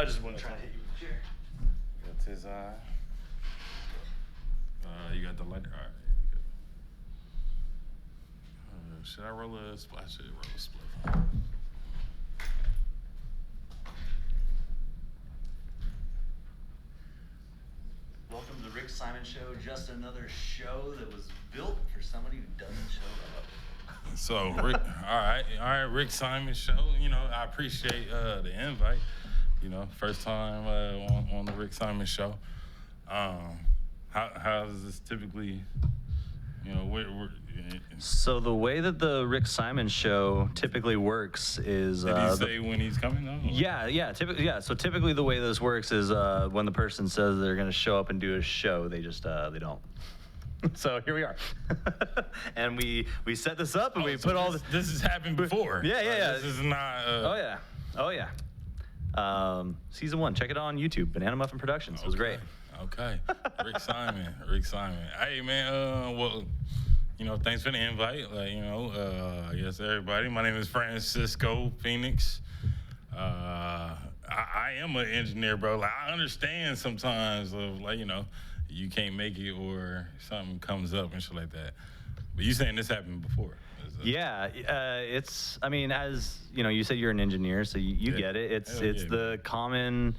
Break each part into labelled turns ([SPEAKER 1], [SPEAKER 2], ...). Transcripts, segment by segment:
[SPEAKER 1] I just wasn't trying to hit you with a chair.
[SPEAKER 2] That's his you got the lighter? All right. Should I roll a splash? I should roll a split.
[SPEAKER 1] Welcome to the Rick Simon Show, just another show that was built for somebody who doesn't show up.
[SPEAKER 2] So, Rick, all right, Rick Simon Show. You know, I appreciate the invite. You know, first time on the Rick Simon Show. How does this typically, you know,
[SPEAKER 1] So the way that the Rick Simon Show typically works is...
[SPEAKER 2] Did he say when he's coming though?
[SPEAKER 1] Yeah. So typically the way this works is when the person says they're going to show up and do a show, they just, they don't. So here we are. And we set this up and we put all this...
[SPEAKER 2] This has happened before.
[SPEAKER 1] Yeah.
[SPEAKER 2] This is not...
[SPEAKER 1] Oh yeah. Season 1, check it out on YouTube, Banana Muffin Productions. It was great.
[SPEAKER 2] Okay. Rick Simon. Hey man, well, you know, thanks for the invite. Like, you know, I guess everybody. My name is Francisco Phoenix. I am an engineer, bro. Like, I understand sometimes of, like, you know, you can't make it or something comes up and shit like that. But you saying this happened before?
[SPEAKER 1] Yeah, it's. I mean, as you know, you said you're an engineer, so you get it. It's the common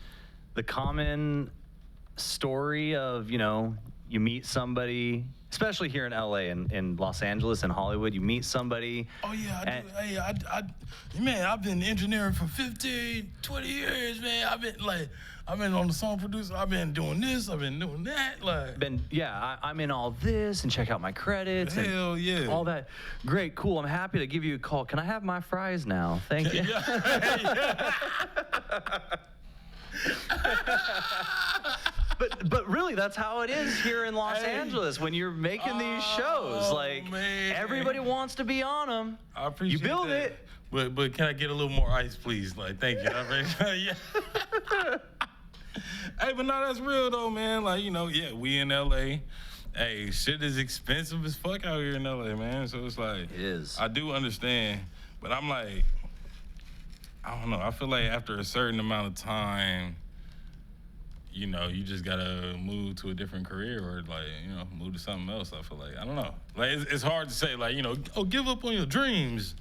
[SPEAKER 1] story of, you know, you meet somebody, especially here in LA and in Los Angeles and Hollywood, you meet somebody.
[SPEAKER 2] Oh yeah, man, I've been engineering for 15, 20 years, man. I've been on the song producer. I've been doing this. I've been doing that.
[SPEAKER 1] I'm in all this, and check out my credits.
[SPEAKER 2] Hell yeah.
[SPEAKER 1] All that. Great, cool. I'm happy to give you a call. Can I have my fries now? Thank you. But really, that's how it is here in Los Angeles when you're making these shows. Like, man, everybody wants to be on them.
[SPEAKER 2] I appreciate
[SPEAKER 1] you build
[SPEAKER 2] that.
[SPEAKER 1] it.
[SPEAKER 2] But can I get a little more ice, please? Like, thank you. Yeah. Hey, but no, that's real though, man. Like, you know, yeah, we in LA. Hey, shit is expensive as fuck out here in LA, man. So it's like,
[SPEAKER 1] it is.
[SPEAKER 2] I do understand, but I'm like, I don't know. I feel like after a certain amount of time, you know, you just gotta move to a different career or, like, you know, move to something else. I feel like, I don't know. Like, it's hard to say, like, you know, give up on your dreams.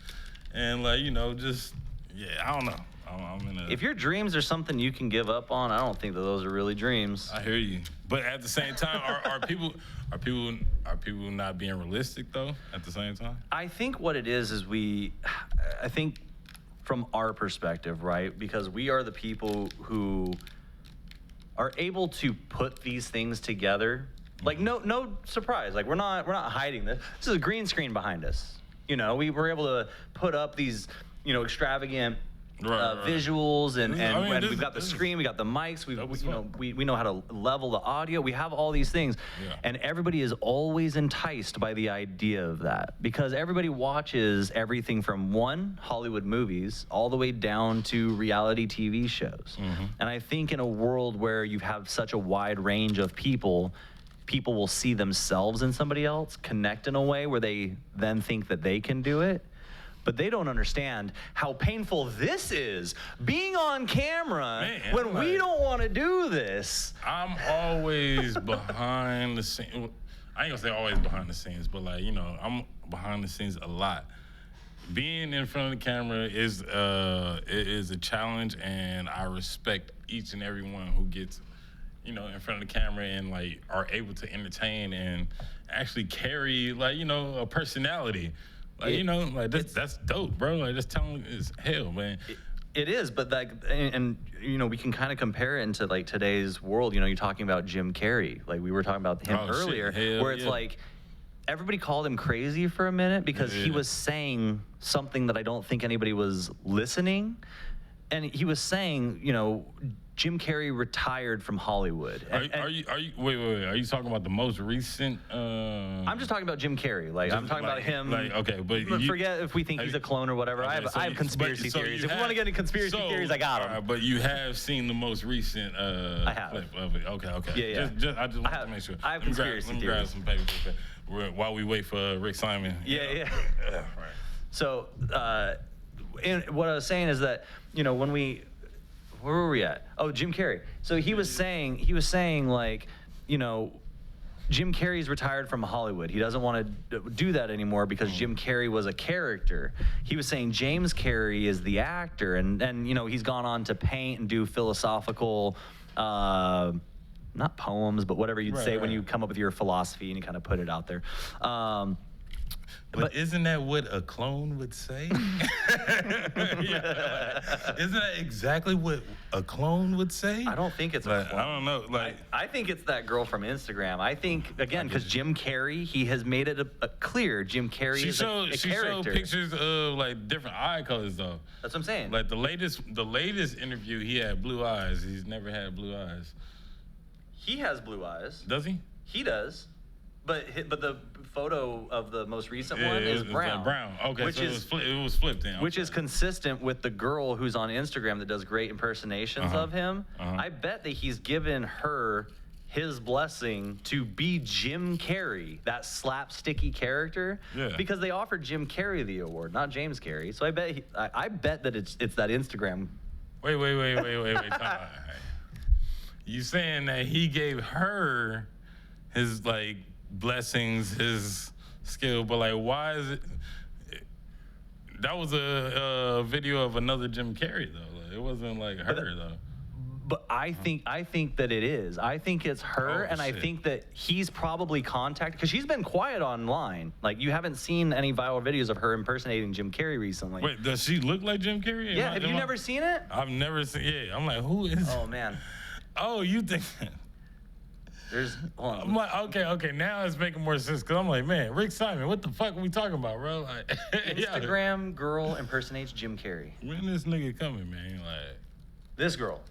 [SPEAKER 2] And, like, you know, just, yeah, I don't know. I'm in a...
[SPEAKER 1] If your dreams are something you can give up on, I don't think that those are really dreams.
[SPEAKER 2] I hear you. But at the same time, are people not being realistic, though, at the same time?
[SPEAKER 1] I think what it is I think from our perspective, right, because we are the people who are able to put these things together. Like, no surprise. Like, we're not hiding this. This is a green screen behind us. You know, we were able to put up these, you know, extravagant visuals, and we've got the screen, we got the mics, we know how to level the audio. We have all these things, and everybody is always enticed by the idea of that because everybody watches everything from Hollywood movies all the way down to reality TV shows. And I think in a world where you have such a wide range of people will see themselves in somebody else, connect in a way where they then think that they can do it. But they don't understand how painful this is, being on camera when we don't want to do this.
[SPEAKER 2] I'm always behind the scenes. I ain't gonna say always behind the scenes, but, like, you know, I'm behind the scenes a lot. Being in front of the camera is a challenge, and I respect each and every one who gets, you know, in front of the camera and, like, are able to entertain and actually carry, like, you know, a personality. Like, you know, like, that's dope, bro. Like, that's talent is hell, man.
[SPEAKER 1] It is, but, like, and you know, we can kind of compare it into, like, today's world. You know, you're talking about Jim Carrey. Like, we were talking about him earlier, where it's like everybody called him crazy for a minute because he was saying something that I don't think anybody was listening. And he was saying, you know, Jim Carrey retired from Hollywood. Wait, are you
[SPEAKER 2] talking about the most recent?
[SPEAKER 1] I'm just talking about Jim Carrey. Like, I'm talking about him.
[SPEAKER 2] Like, okay, but
[SPEAKER 1] forget if we think he's a clone or whatever.
[SPEAKER 2] Okay,
[SPEAKER 1] I have conspiracy theories. If we want to get into conspiracy theories, I got them.
[SPEAKER 2] But you have seen the most recent clip of it. Okay.
[SPEAKER 1] Yeah.
[SPEAKER 2] I just want to make sure.
[SPEAKER 1] I have conspiracy theories.
[SPEAKER 2] Let me grab some paper while we wait for Rick Simon.
[SPEAKER 1] Yeah.
[SPEAKER 2] Right.
[SPEAKER 1] So, what I was saying is that, you know, when we where were we at? Oh, Jim Carrey. So he was saying like, you know, Jim Carrey's retired from Hollywood. He doesn't want to do that anymore because Jim Carrey was a character. He was saying James Carrey is the actor, and you know, he's gone on to paint and do philosophical, not poems, but whatever you'd say when you come up with your philosophy and you kind of put it out there.
[SPEAKER 2] But isn't that what a clone would say? Yeah, like, isn't that exactly what a clone would say?
[SPEAKER 1] I don't think it's
[SPEAKER 2] like,
[SPEAKER 1] a clone.
[SPEAKER 2] I don't know. Like,
[SPEAKER 1] I think it's that girl from Instagram. I think, again, because Jim Carrey, he has made it a clear Jim Carrey is a character.
[SPEAKER 2] She showed pictures of like different eye colors though.
[SPEAKER 1] That's what I'm saying.
[SPEAKER 2] Like the latest interview, he had blue eyes. He's never had blue eyes.
[SPEAKER 1] He has blue eyes.
[SPEAKER 2] Does he?
[SPEAKER 1] He does. But the photo of the most recent one is brown.
[SPEAKER 2] Brown. Okay,
[SPEAKER 1] which
[SPEAKER 2] so it was flipped then.
[SPEAKER 1] Which is consistent with the girl who's on Instagram that does great impersonations of him. I bet that he's given her his blessing to be Jim Carrey, that slapsticky character.
[SPEAKER 2] Yeah.
[SPEAKER 1] Because they offered Jim Carrey the award, not James Carrey. So I bet that it's that Instagram.
[SPEAKER 2] Wait. Time out. You saying that he gave her his like blessings, his skill, but like, why is it? That was a video of another Jim Carrey though. Like, it wasn't like her though.
[SPEAKER 1] But I think that it is. I think it's her, and
[SPEAKER 2] shit.
[SPEAKER 1] I think that he's probably contacted because she's been quiet online. Like you haven't seen any viral videos of her impersonating Jim Carrey recently.
[SPEAKER 2] Wait, does she look like Jim Carrey?
[SPEAKER 1] Yeah. Have you never seen it?
[SPEAKER 2] I've never seen. Yeah, I'm like, who is?
[SPEAKER 1] Oh man.
[SPEAKER 2] Oh, you think?
[SPEAKER 1] There's. Hold on.
[SPEAKER 2] I'm like, okay, now it's making more sense because I'm like, man, Rick Simon, what the fuck are we talking about, bro? Like,
[SPEAKER 1] Instagram girl impersonates Jim Carrey.
[SPEAKER 2] When this nigga coming, man? Like,
[SPEAKER 1] this girl.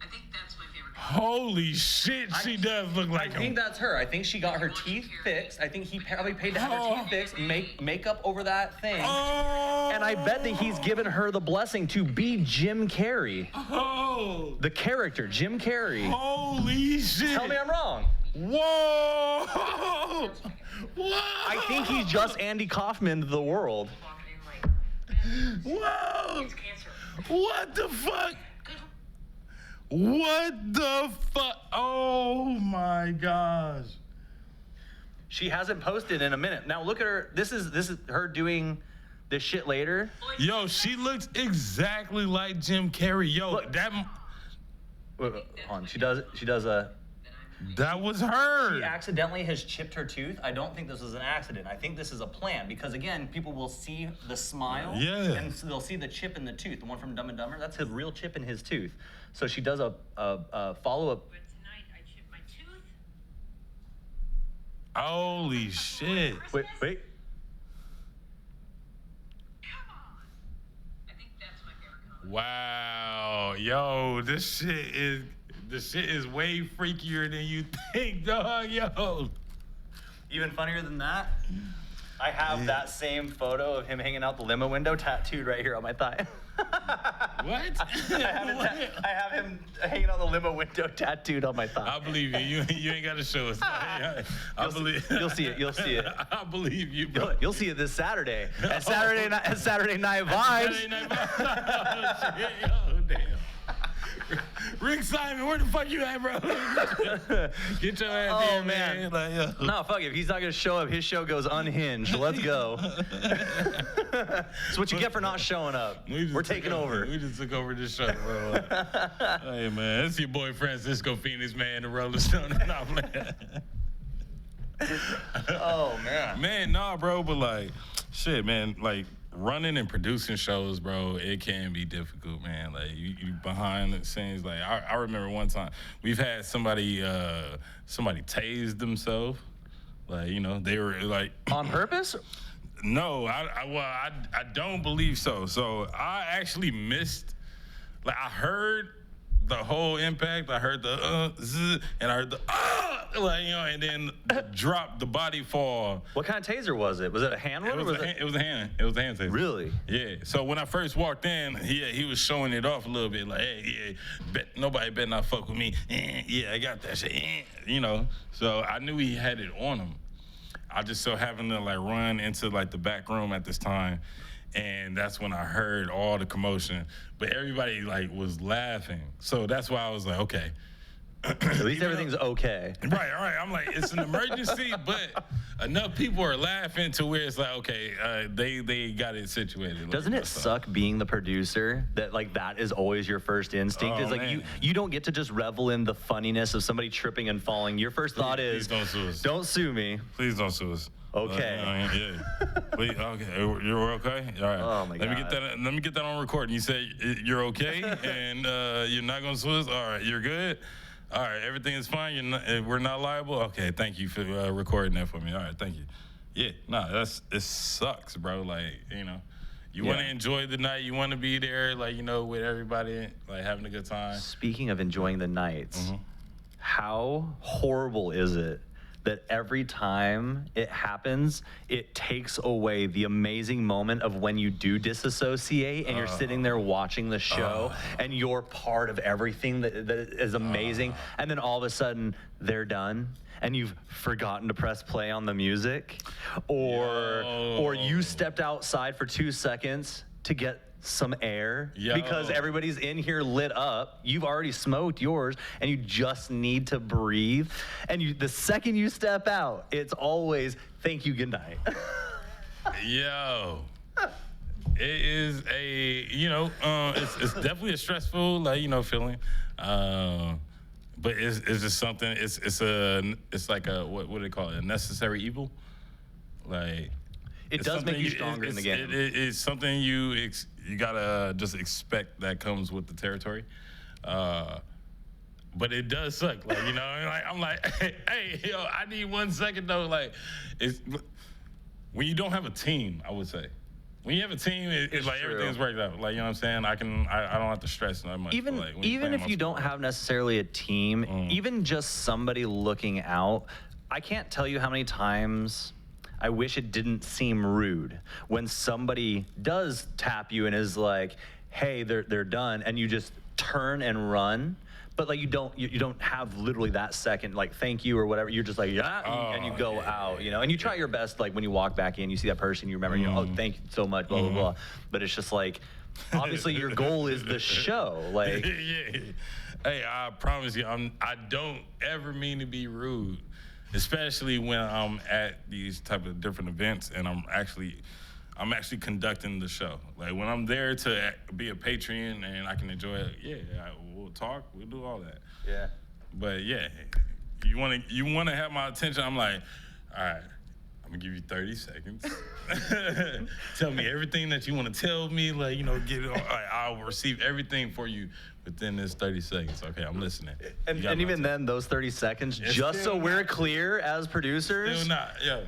[SPEAKER 3] I think that's my favorite.
[SPEAKER 2] Holy shit, she does look like
[SPEAKER 1] I think that's her. I think she got her teeth fixed. I think he probably paid to have her teeth fixed, makeup over that thing.
[SPEAKER 2] Oh.
[SPEAKER 1] And I bet that he's given her the blessing to be Jim Carrey.
[SPEAKER 2] Oh.
[SPEAKER 1] The character, Jim Carrey.
[SPEAKER 2] Holy shit.
[SPEAKER 1] Tell me I'm wrong.
[SPEAKER 2] Whoa. Whoa.
[SPEAKER 1] I think he's just Andy Kaufman to the world.
[SPEAKER 2] Whoa.
[SPEAKER 3] It's cancer.
[SPEAKER 2] What the fuck? What the fuck? Oh my gosh.
[SPEAKER 1] She hasn't posted in a minute. Now look at her. This is her doing this shit later.
[SPEAKER 2] Yo, she looks exactly like Jim Carrey. Yo,
[SPEAKER 1] Look.
[SPEAKER 2] that
[SPEAKER 1] Wait, hold on. She does a.
[SPEAKER 2] was her.
[SPEAKER 1] She accidentally has chipped her tooth. I don't think this is an accident. I think this is a plan because again, people will see the smile.
[SPEAKER 2] Yeah.
[SPEAKER 1] And so they'll see the chip in the tooth. The one from Dumb and Dumber. That's his real chip in his tooth. So she does a follow-up.
[SPEAKER 3] But tonight I chipped my tooth.
[SPEAKER 2] Holy shit.
[SPEAKER 1] Wait.
[SPEAKER 3] Come on. I think that's my favorite color.
[SPEAKER 2] Wow. Yo, this shit is way freakier than you think, dog. Yo.
[SPEAKER 1] Even funnier than that, I have that same photo of him hanging out the limo window tattooed right here on my thigh.
[SPEAKER 2] What?
[SPEAKER 1] I have him hanging out the limo window tattooed on my thigh.
[SPEAKER 2] I believe you. You ain't got to show us. I believe.
[SPEAKER 1] You'll see it. You'll see it.
[SPEAKER 2] I believe you, bro.
[SPEAKER 1] You'll see it this Saturday at Saturday Night Vibes.
[SPEAKER 2] Saturday Night Vibes. Oh, shit. Oh, damn. Rick Simon, where the fuck you at, bro? Get your ass here, man. Like, yo.
[SPEAKER 1] No, fuck it. If he's not gonna show up, his show goes unhinged. Let's go. That's what you get for not showing up. We're taking over.
[SPEAKER 2] We just took over this show, bro. Hey, man, it's your boy Francisco Phoenix, man, the Rolling Stone. Nah, man.
[SPEAKER 1] Oh man.
[SPEAKER 2] Man, nah, bro, but like, shit, man, like running and producing shows, bro, it can be difficult, man. Like you behind the scenes. Like I remember one time we've had somebody tased themselves. Like, you know, they were like
[SPEAKER 1] On purpose?
[SPEAKER 2] No, I don't believe so. So I actually missed. Like I heard the whole impact. I heard the zzz, and I heard the like, you know, and then drop the body fall.
[SPEAKER 1] What kind of taser was it? Was it a hand one?
[SPEAKER 2] It was a hand taser.
[SPEAKER 1] Really?
[SPEAKER 2] Yeah. So when I first walked in, he was showing it off a little bit, like, hey, yeah, nobody better not fuck with me. Yeah, I got that shit. You know. So I knew he had it on him. I just so happened to like run into like the back room at this time, And that's when I heard all the commotion, but everybody like was laughing. So that's why I was like, okay.
[SPEAKER 1] At least everything's okay.
[SPEAKER 2] Right. I'm like, it's an emergency, but enough people are laughing to where it's like, okay, they got it situated.
[SPEAKER 1] Doesn't it suck being the producer that like that is always your first instinct?
[SPEAKER 2] Oh,
[SPEAKER 1] Is like
[SPEAKER 2] man.
[SPEAKER 1] you don't get to just revel in the funniness of somebody tripping and falling. Your first thought is,
[SPEAKER 2] Please don't sue us.
[SPEAKER 1] don't sue me.
[SPEAKER 2] Please don't sue us.
[SPEAKER 1] Okay.
[SPEAKER 2] Yeah. Please, okay. You're okay. All right.
[SPEAKER 1] Oh, my
[SPEAKER 2] Let me
[SPEAKER 1] God.
[SPEAKER 2] get that on record. And you say you're okay, and you're not gonna sue us. All right. You're good. All right. Everything is fine. We're not liable. Okay. Thank you for recording that for me. All right. Thank you. Yeah. Nah. It sucks, bro. Like you want to enjoy the night. You want to be there, like with everybody, like having a good time.
[SPEAKER 1] Speaking of enjoying the nights,
[SPEAKER 2] Mm-hmm.
[SPEAKER 1] how horrible is it that every time it happens, it takes away the amazing moment of when you do disassociate and you're sitting there watching the show and you're part of everything that is amazing. And then all of a sudden they're done and you've forgotten to press play on the music, or you stepped outside for 2 seconds to get some air because everybody's in here lit up. You've already smoked yours and you just need to breathe. And the second you step out, it's always thank you, good night.
[SPEAKER 2] Yo. It is it's definitely a stressful feeling. But it's just something. It's like a what do they call it? A necessary evil. Like
[SPEAKER 1] It does make you stronger in the game.
[SPEAKER 2] It's something you gotta just expect that comes with the territory. But it does suck. Like like I'm like, hey, yo, I need 1 second though. Like it's when you don't have a team, I would say. When you have a team, it's like
[SPEAKER 1] true.
[SPEAKER 2] everything's worked out. Like, you know what I'm saying? I don't have to stress that much.
[SPEAKER 1] Even
[SPEAKER 2] like, when you're
[SPEAKER 1] even
[SPEAKER 2] playing
[SPEAKER 1] if you don't
[SPEAKER 2] multiple-
[SPEAKER 1] have necessarily a team, even just somebody looking out, I can't tell you how many times I wish it didn't seem rude when somebody does tap you and is like, "Hey, they're done," and you just turn and run. But like you don't have literally that second like thank you or whatever. You're just like and you go out, and you try your best. Like when you walk back in, you see that person, you remember, oh, thank you so much, blah blah blah. But it's just like, obviously your goal is the show. Like,
[SPEAKER 2] yeah. Hey, I promise you, I don't ever mean to be rude, especially when I'm at these type of different events and I'm actually conducting the show. Like when I'm there to be a patron and I can enjoy it, we'll talk, we'll do all that.
[SPEAKER 1] yeah.
[SPEAKER 2] But yeah, you wanna have my attention. I'm like, all right, I'm gonna give you 30 seconds. Tell me everything that you want to tell me. Like get it. I'll receive everything for you within this 30 seconds. Okay, I'm listening.
[SPEAKER 1] And
[SPEAKER 2] You got my
[SPEAKER 1] even
[SPEAKER 2] attention.
[SPEAKER 1] then, those 30 seconds,
[SPEAKER 2] It's
[SPEAKER 1] just so
[SPEAKER 2] still
[SPEAKER 1] we're
[SPEAKER 2] not-
[SPEAKER 1] clear as producers,
[SPEAKER 2] Still not. Yeah.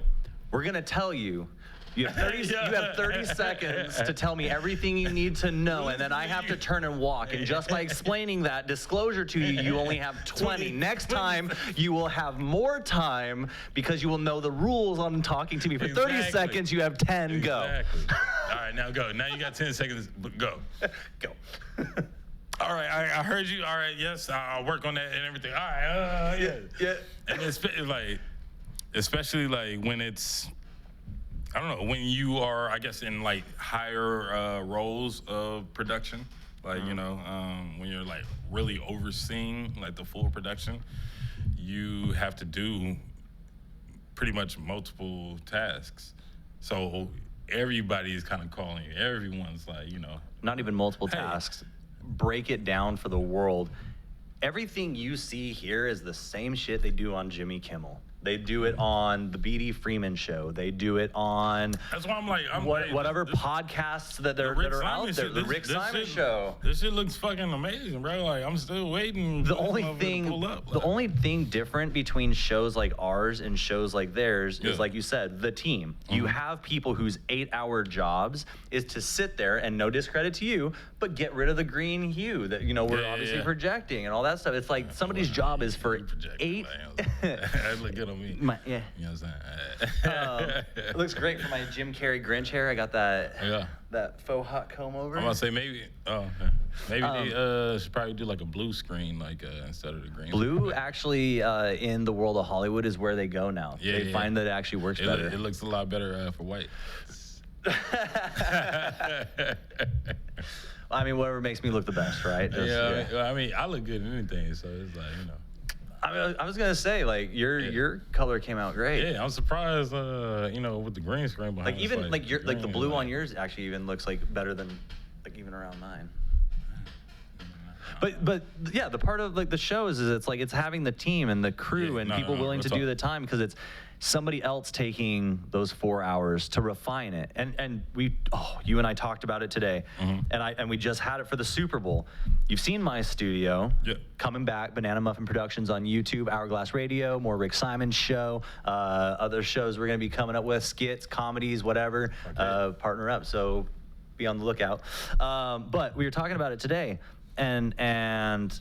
[SPEAKER 1] we're gonna tell you. You have 30, you have 30 seconds to tell me everything you need to know, and then I have to turn and walk. And just by explaining that disclosure to you, you only have 20. Next time, you will have more time because you will know the rules on talking to me. For 30
[SPEAKER 2] Exactly.
[SPEAKER 1] seconds, you have 10. Go.
[SPEAKER 2] Exactly. All right, now go. Now you got 10 seconds, but go.
[SPEAKER 1] Go.
[SPEAKER 2] All right, I heard you. All right, yes, I'll work on that and everything. All right, yeah.
[SPEAKER 1] Yeah.
[SPEAKER 2] And it's like, especially like when it's, I don't know, when you are, I guess, in like higher roles of production, like, when you're like really overseeing like the full production, you have to do pretty much multiple tasks. So everybody is kind of calling you. Everyone's like,
[SPEAKER 1] Not even multiple
[SPEAKER 2] Hey.
[SPEAKER 1] tasks. Break it down for the world. Everything you see here is the same shit they do on Jimmy Kimmel. They do it on the B.D. Freeman show. They do it on
[SPEAKER 2] that's why I'm like,
[SPEAKER 1] whatever
[SPEAKER 2] this-
[SPEAKER 1] podcasts that
[SPEAKER 2] the
[SPEAKER 1] are
[SPEAKER 2] Rick
[SPEAKER 1] out
[SPEAKER 2] Simon
[SPEAKER 1] there.
[SPEAKER 2] shit,
[SPEAKER 1] The Rick Simon show.
[SPEAKER 2] This shit looks fucking amazing, bro. Like I'm still waiting.
[SPEAKER 1] The
[SPEAKER 2] for this
[SPEAKER 1] only
[SPEAKER 2] motherfucker to
[SPEAKER 1] thing,
[SPEAKER 2] pull up.
[SPEAKER 1] the only thing different between shows like ours and shows like theirs is,
[SPEAKER 2] Yeah.
[SPEAKER 1] like you said, the team. You have people whose 8-hour jobs is to sit there and, no discredit to you, but get rid of the green hue that we're
[SPEAKER 2] Yeah,
[SPEAKER 1] obviously
[SPEAKER 2] yeah.
[SPEAKER 1] projecting and all that stuff. It's like somebody's job is for
[SPEAKER 2] Project,
[SPEAKER 1] 8.
[SPEAKER 2] That look good on me.
[SPEAKER 1] Yeah.
[SPEAKER 2] You know what I'm saying?
[SPEAKER 1] It looks great for my Jim Carrey Grinch hair. I got that
[SPEAKER 2] Yeah.
[SPEAKER 1] that faux hot comb over.
[SPEAKER 2] I'm gonna say maybe. Oh, okay. Maybe they should probably do like a blue screen, like instead of the green.
[SPEAKER 1] Blue actually in the world of Hollywood is where they go now.
[SPEAKER 2] Yeah,
[SPEAKER 1] they
[SPEAKER 2] yeah.
[SPEAKER 1] find that it actually works better.
[SPEAKER 2] It looks a lot better for white.
[SPEAKER 1] I mean, whatever makes me look the best, right? Just,
[SPEAKER 2] yeah. I mean, I look good in anything, so it's like, you know.
[SPEAKER 1] I was gonna say, like, your color came out great.
[SPEAKER 2] Yeah, I'm surprised, you know, with the green screen behind.
[SPEAKER 1] Like even like your like the
[SPEAKER 2] green,
[SPEAKER 1] blue on yours actually even looks like better than like even around mine. But yeah, the part of like the show is it's like it's having the team and the crew and people willing to do the time because it's somebody else taking those 4 hours to refine it. And you and I talked about it today, and we just had it for the Super Bowl. You've seen my studio, coming back, Banana Muffin Productions on YouTube, Hourglass Radio, more Rick Simon's show, other shows we're gonna be coming up with, skits, comedies, whatever, partner up. So be on the lookout. But we were talking about it today. And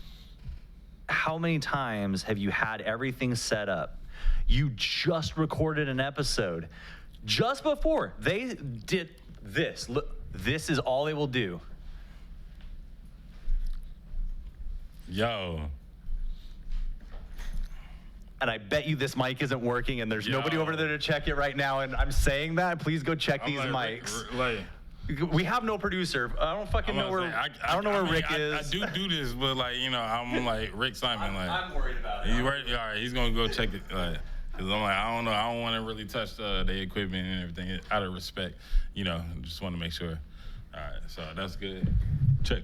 [SPEAKER 1] how many times have you had everything set up? You just recorded an episode. Just before they did this, look, this is all they will do.
[SPEAKER 2] Yo.
[SPEAKER 1] And I bet you this mic isn't working and there's nobody over there to check it right now. And I'm saying that, please go check these mics. We have no producer. I don't fucking know where. I don't know where Rick is.
[SPEAKER 2] I do this, but like you know, I'm like Rick Simon.
[SPEAKER 1] I'm worried about it.
[SPEAKER 2] You ready? All right, he's gonna go check it. Cause I'm like, I don't know. I don't want to really touch the equipment and everything out of respect. You know, just want to make sure. All right, so that's good. Check.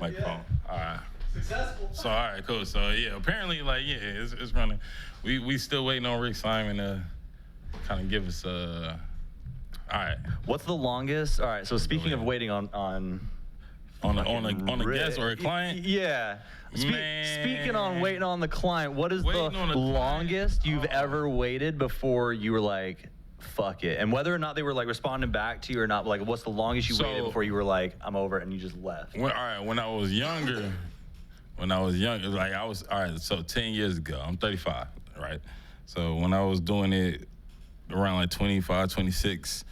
[SPEAKER 2] Microphone. All right.
[SPEAKER 1] Successful.
[SPEAKER 2] So all right, cool. So yeah, apparently like it's running. We still waiting on Rick Simon to kind of give us all right.
[SPEAKER 1] What's the longest? All right. So speaking of waiting on
[SPEAKER 2] a guest or a client.
[SPEAKER 1] Yeah. Speaking on waiting on the client, what is the longest you've ever waited before you were like, fuck it? And whether or not they were like responding back to you or not, like what's the longest you waited before you were like, I'm over it, and you just left?
[SPEAKER 2] When I was younger, like all right, so 10 years ago, I'm 35, right? So when I was doing it around like 25, 26,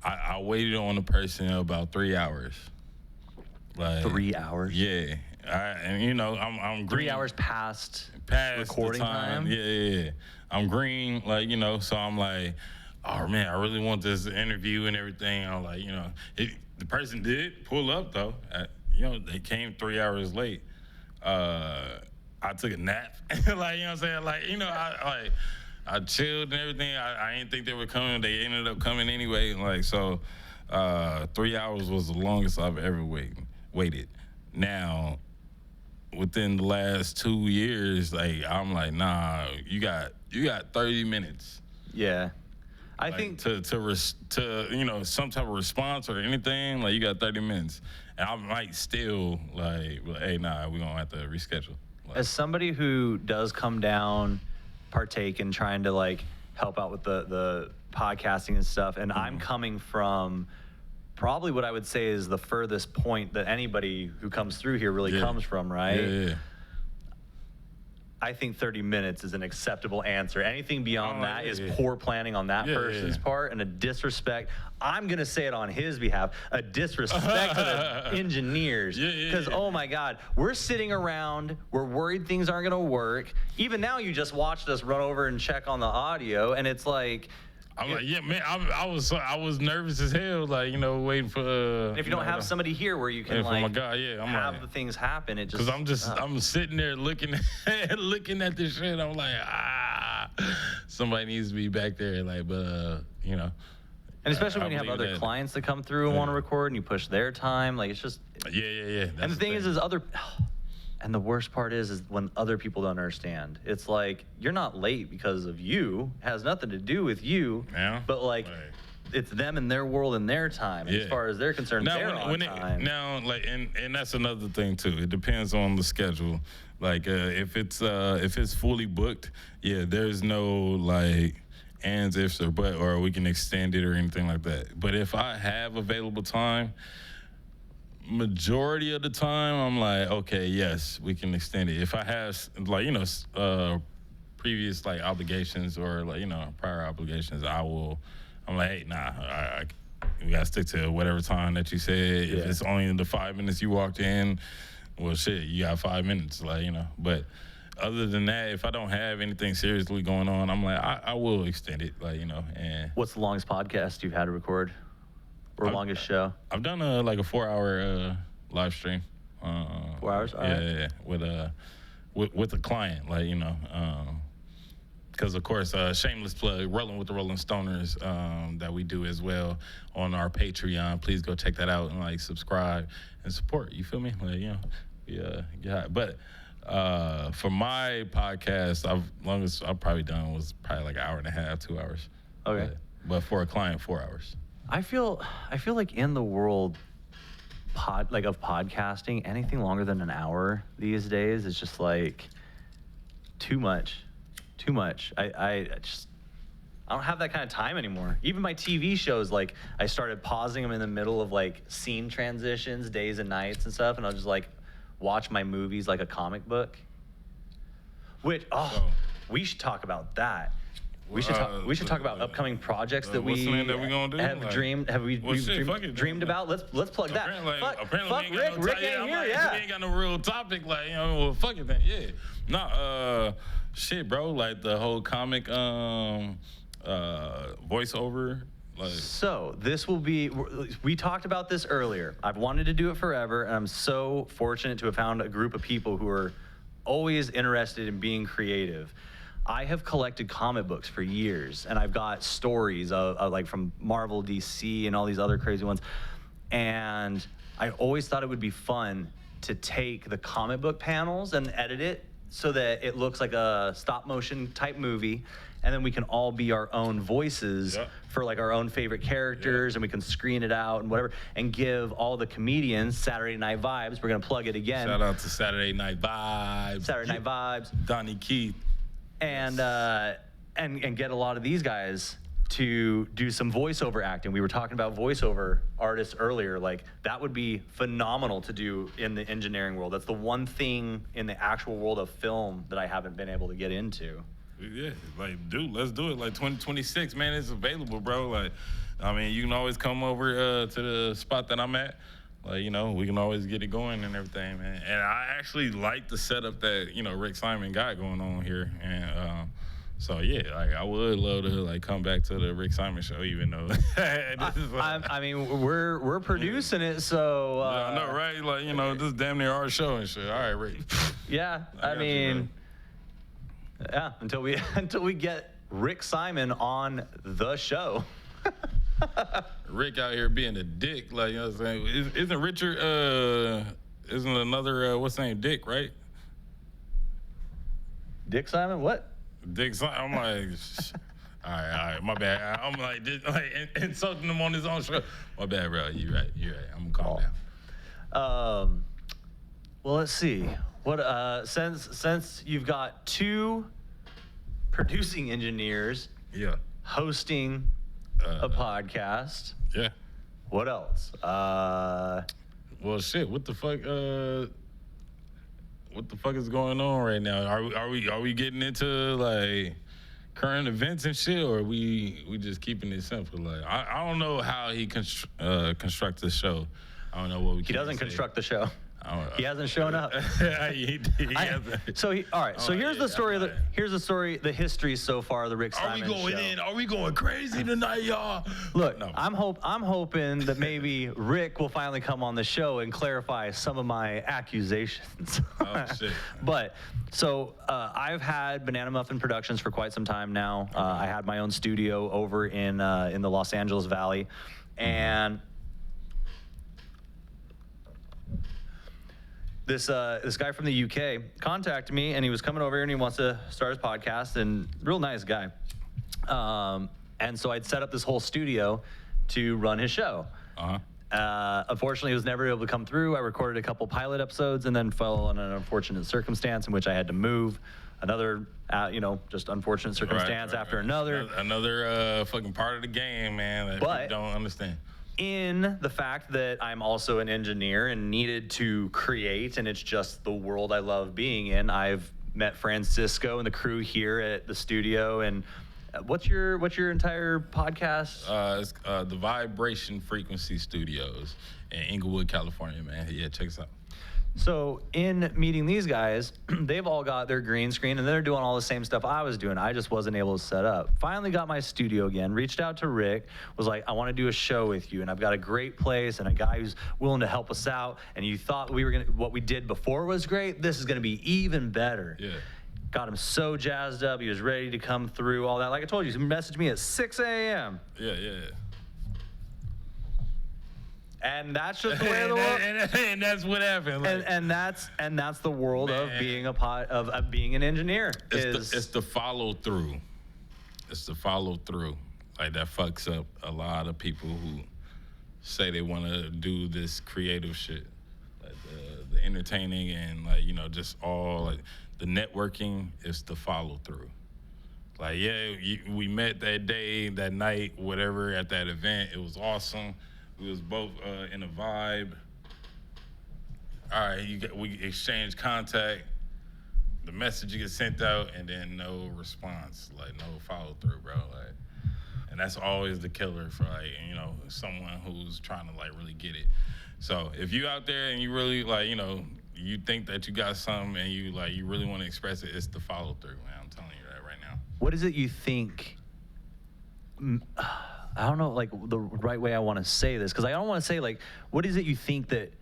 [SPEAKER 2] I waited on the person about 3 hours. Like
[SPEAKER 1] 3 hours?
[SPEAKER 2] Yeah. And you know, I'm green.
[SPEAKER 1] 3 hours past recording
[SPEAKER 2] the time. Yeah. I'm green, like, you know, so I'm like, oh man, I really want this interview and everything. I'm like, you know, the person did pull up though. You know, they came 3 hours late. I took a nap. Like, you know what I'm saying? Like, you know, I chilled and everything. I didn't think they were coming. They ended up coming anyway. Like, so 3 hours was the longest I've ever waited. Now, within the last 2 years, like, I'm like, nah, you got 30 minutes.
[SPEAKER 1] Yeah. I
[SPEAKER 2] like,
[SPEAKER 1] think
[SPEAKER 2] to you know, some type of response or anything, like, you got 30 minutes. And I might still like, hey, nah, we're gonna have to reschedule. Like,
[SPEAKER 1] as somebody who does come down, partake in trying to like help out with the podcasting and stuff, and I'm coming from probably what I would say is the furthest point that anybody who comes through here really comes from, right?
[SPEAKER 2] Yeah.
[SPEAKER 1] I think 30 minutes is an acceptable answer. Anything beyond that is poor planning on that person's part and a disrespect. I'm going to say it on his behalf, a disrespect to the engineers. Because, oh my God, we're sitting around, we're worried things aren't going to work. Even now, you just watched us run over and check on the audio, and it's like,
[SPEAKER 2] I'm like, yeah, man, I was nervous as hell, like, you know, waiting for.
[SPEAKER 1] If you don't have somebody here where you can like,
[SPEAKER 2] have
[SPEAKER 1] the things happen, it just.
[SPEAKER 2] Because I'm sitting there looking at this shit. I'm like, somebody needs to be back there, like, but you know.
[SPEAKER 1] And especially when you have other clients that come through and want to record, and you push their time, like it's just.
[SPEAKER 2] Yeah.
[SPEAKER 1] And the thing is other. And the worst part is when other people don't understand. It's like, you're not late because of you. It has nothing to do with you.
[SPEAKER 2] Yeah.
[SPEAKER 1] But like, it's them and their world and their time. And as far as they're concerned, they're on time.
[SPEAKER 2] Like, and that's another thing too. It depends on the schedule. Like, if it's fully booked, there's no like ands, ifs, or but, or we can extend it or anything like that. But if I have available time, majority of the time, I'm like, okay, yes, we can extend it. If I have, like, you know, previous, like, obligations or, like, you know, prior obligations, I'm like, hey, nah, we got to stick to whatever time that you said. If it's only in the 5 minutes you walked in, well, shit, you got 5 minutes, like, you know. But other than that, if I don't have anything seriously going on, I'm like, I will extend it, like, you know. And
[SPEAKER 1] what's the longest podcast you've had to record? or longest show?
[SPEAKER 2] I've done like a 4-hour live stream.
[SPEAKER 1] 4 hours? All right.
[SPEAKER 2] Yeah. With a client, like, you know, because of course, shameless plug, Rolling with the Rolling Stoners, that we do as well on our Patreon. Please go check that out and like subscribe and support. You feel me? Like, you know, yeah. But for my podcast, longest I've probably done was probably like an hour and a half, 2 hours.
[SPEAKER 1] Okay.
[SPEAKER 2] But for a client, 4 hours.
[SPEAKER 1] I feel like in the world of podcasting, anything longer than an hour these days is just like too much. I don't have that kind of time anymore. Even my TV shows, like I started pausing them in the middle of like scene transitions, days and nights and stuff, and I'll just like watch my movies like a comic book. Which we should talk about that. We should talk about upcoming projects that we
[SPEAKER 2] gonna do?
[SPEAKER 1] have dreamed. Have we dreamed about? Let's plug that. Fuck Rick. Rick ain't here.
[SPEAKER 2] We ain't got no real topic. Like, you know, well, fuck it then. Yeah. Nah. Shit, bro. Like the whole comic voiceover. Like.
[SPEAKER 1] So this will be. We talked about this earlier. I've wanted to do it forever, and I'm so fortunate to have found a group of people who are always interested in being creative. I have collected comic books for years, and I've got stories of like from Marvel, DC, and all these other crazy ones. And I always thought it would be fun to take the comic book panels and edit it so that it looks like a stop motion type movie, and then we can all be our own voices for like our own favorite characters, and we can screen it out and whatever, and give all the comedians Saturday Night Vibes. We're gonna plug it again.
[SPEAKER 2] Shout out to Saturday Night Vibes.
[SPEAKER 1] Saturday Night Vibes.
[SPEAKER 2] Donnie Keith.
[SPEAKER 1] And get a lot of these guys to do some voiceover acting. We were talking about voiceover artists earlier. Like that would be phenomenal to do in the engineering world. That's the one thing in the actual world of film that I haven't been able to get into.
[SPEAKER 2] Yeah, like, dude, let's do it. Like 2026, man, it's available, bro. Like, I mean, you can always come over to the spot that I'm at. Like, you know, we can always get it going and everything, man. And I actually like the setup that, you know, Rick Simon got going on here. And so, yeah, like, I would love to, like, come back to the Rick Simon show, even though
[SPEAKER 1] I mean, we're producing it, so...
[SPEAKER 2] yeah, I know, right? Like, you know, this is damn near our show and shit. All right, Rick.
[SPEAKER 1] Yeah, I mean... Yeah, until we get Rick Simon on the show.
[SPEAKER 2] Rick out here being a dick, like, you know what I'm saying? Isn't Richard, isn't another, what's his name, Dick, right?
[SPEAKER 1] Dick Simon, what?
[SPEAKER 2] Dick Simon, I'm like, all right, my bad. I'm like insulting him on his own show. My bad, bro, you right. I'm gonna calm down.
[SPEAKER 1] Well, let's see. What, since you've got two producing engineers hosting a podcast.
[SPEAKER 2] Yeah.
[SPEAKER 1] What else?
[SPEAKER 2] Well, shit. What the fuck? What the fuck is going on right now? Are we getting into like current events and shit, or are we just keeping it simple? Like I don't know how he constructs the show. I don't know what we.
[SPEAKER 1] He doesn't construct the show. He hasn't shown up.
[SPEAKER 2] he hasn't.
[SPEAKER 1] All right. So here's the story. Here's the story. The history so far. The Rick Simon show.
[SPEAKER 2] Are we going in? Are we going crazy tonight, y'all?
[SPEAKER 1] Look, no. I'm hoping that maybe Rick will finally come on the show and clarify some of my accusations.
[SPEAKER 2] Oh shit.
[SPEAKER 1] But so I've had Banana Muffin Productions for quite some time now. I had my own studio over in the Los Angeles Valley, and this guy from the UK contacted me, and he was coming over here and he wants to start his podcast, and real nice guy. And so I'd set up this whole studio to run his show. Unfortunately, he was never able to come through. I recorded a couple pilot episodes and then fell on an unfortunate circumstance in which I had to move. Another, just unfortunate circumstance after another.
[SPEAKER 2] Another fucking part of the game, man, that people don't understand.
[SPEAKER 1] In the fact that I'm also an engineer and needed to create, and it's just the world I love being in, I've met Francisco and the crew here at the studio. And what's your entire podcast?
[SPEAKER 2] It's the Vibration Frequency Studios in Inglewood, California, man. Yeah, check us out.
[SPEAKER 1] So in meeting these guys, they've all got their green screen and they're doing all the same stuff I was doing. I just wasn't able to set up. Finally got my studio again, reached out to Rick, was like, I want to do a show with you. And I've got a great place and a guy who's willing to help us out. And you thought what we did before was great. This is going to be even better.
[SPEAKER 2] Yeah.
[SPEAKER 1] Got him so jazzed up. He was ready to come through, all that. Like I told you, he messaged me at 6 a.m.
[SPEAKER 2] Yeah.
[SPEAKER 1] And that's just the way of the world.
[SPEAKER 2] And that's what happened. Like,
[SPEAKER 1] And that's the world of
[SPEAKER 2] Man.
[SPEAKER 1] being of being an engineer.
[SPEAKER 2] it's the follow through. It's the follow through. Like that fucks up a lot of people who say they want to do this creative shit, like the entertaining and like just all like the networking. Is the follow through. Like we met that day, that night, whatever at that event. It was awesome. We was both in a vibe. All right, we exchanged contact. The message gets sent out, and then no response, like no follow through, bro. Like, and that's always the killer for someone who's trying to like really get it. So if you out there and you really you think that you got something and you really want to express it, it's the follow through, man. I'm telling you that right now.
[SPEAKER 1] What is it you think? I don't know, like the right way I want to say this, because I don't want to say like, what is it you think that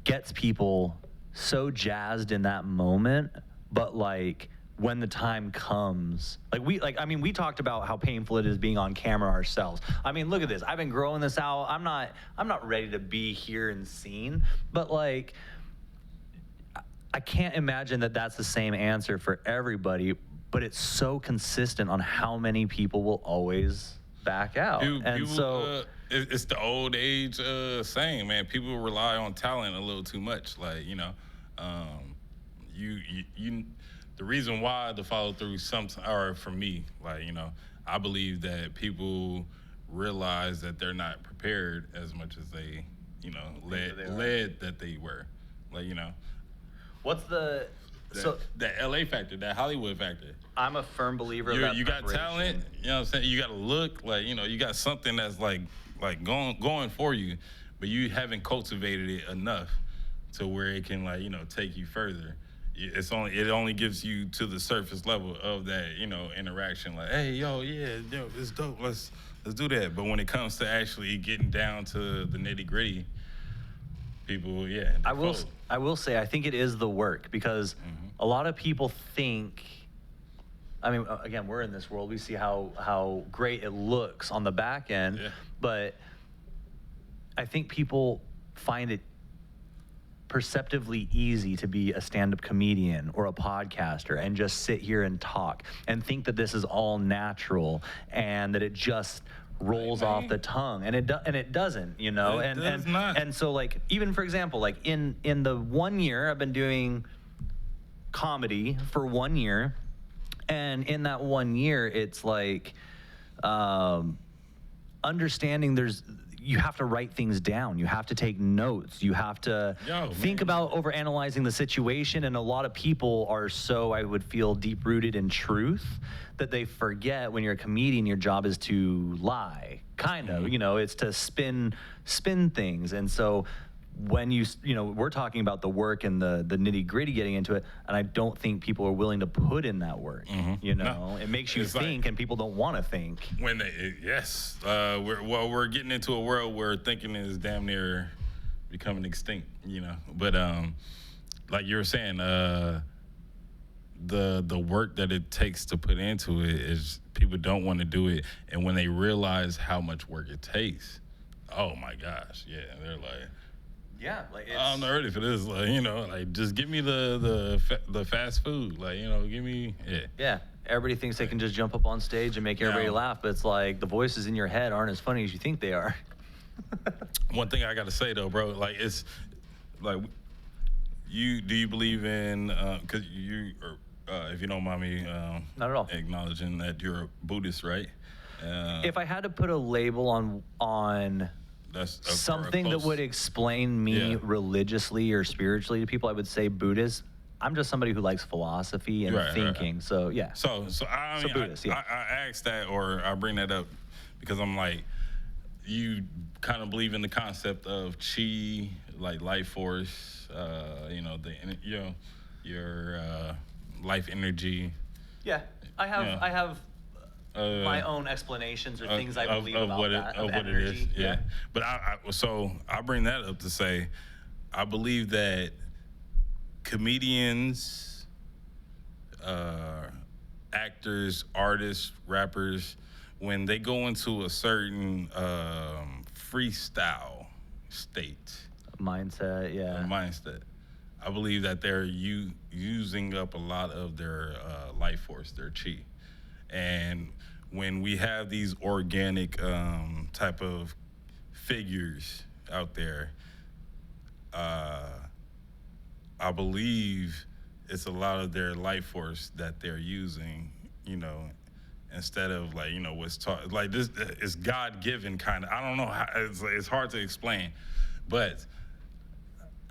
[SPEAKER 1] gets people so jazzed in that moment, but like when the time comes, we talked about how painful it is being on camera ourselves. I mean, look at this. I've been growing this out. I'm not ready to be here and seen, but like, I can't imagine that that's the same answer for everybody, but it's so consistent on how many people will always back out.
[SPEAKER 2] It's the old age saying, man. People rely on talent a little too much. Like the reason why the follow through or for me, I believe that people realize that they're not prepared as much as they led that they were.
[SPEAKER 1] What's the
[SPEAKER 2] that LA factor, that Hollywood factor.
[SPEAKER 1] I'm a firm believer of that
[SPEAKER 2] you got talent, you know what I'm saying? You got to look you got something that's like going for you, but you haven't cultivated it enough to where it can take you further. It only gives you to the surface level of that, interaction. Like, hey, it's dope. Let's do that. But when it comes to actually getting down to the nitty gritty, people,
[SPEAKER 1] I will say I think it is the work, because a lot of people think. I mean, again, we're in this world. We see how great it looks on the back end, but I think people find it perceptively easy to be a stand-up comedian or a podcaster and just sit here and talk and think that this is all natural and that it just rolls off the tongue, and it doesn't,
[SPEAKER 2] It does not.
[SPEAKER 1] And so, like, even for example, like in the 1 year I've been doing comedy for 1 year, and in that 1 year it's like understanding you have to write things down. You have to take notes. You have to think about overanalyzing the situation. And a lot of people are so, I would feel, deep-rooted in truth that they forget when you're a comedian, your job is to lie, kind of. It's to spin things. And so when we're talking about the work and the nitty-gritty getting into it, and I don't think people are willing to put in that work.
[SPEAKER 2] No.
[SPEAKER 1] It makes you think, and people don't want to think.
[SPEAKER 2] We're getting into a world where thinking is damn near becoming extinct. But like you were saying, the work that it takes to put into it is people don't want to do it, and when they realize how much work it takes, oh my gosh, they're like.
[SPEAKER 1] Yeah, like
[SPEAKER 2] I'm not ready for this. Just give me the fast food. Give me
[SPEAKER 1] Yeah, everybody thinks they can just jump up on stage and make everybody laugh, but it's like the voices in your head aren't as funny as you think they are.
[SPEAKER 2] One thing I got to say though, bro, it's like do you believe in? Because you if you don't mind me,
[SPEAKER 1] not at all,
[SPEAKER 2] acknowledging that you're a Buddhist, right?
[SPEAKER 1] If I had to put a label on something that would explain me religiously or spiritually to people, I would say Buddhist. I'm just somebody who likes philosophy and thinking. Right. So yeah.
[SPEAKER 2] So I mean,
[SPEAKER 1] Buddhist,
[SPEAKER 2] I asked that, or I bring that up because I'm like, you kind of believe in the concept of chi, like life force, your life energy.
[SPEAKER 1] Yeah, I have
[SPEAKER 2] Yeah.
[SPEAKER 1] I have my
[SPEAKER 2] Uh,
[SPEAKER 1] own explanations or things I
[SPEAKER 2] of,
[SPEAKER 1] believe
[SPEAKER 2] of
[SPEAKER 1] about
[SPEAKER 2] what
[SPEAKER 1] that,
[SPEAKER 2] it
[SPEAKER 1] of
[SPEAKER 2] of what
[SPEAKER 1] energy.
[SPEAKER 2] it is. Yeah. But I bring that up to say, I believe that comedians, uh, actors, artists, rappers, when they go into a certain freestyle state,
[SPEAKER 1] Mindset, yeah.
[SPEAKER 2] mindset, I believe that they're using up a lot of their life force, their chi. And when we have these organic type of figures out there, uh, I believe it's a lot of their life force that they're using, instead of like, what's taught. Like this is God given kind of. I don't know how, it's hard to explain, but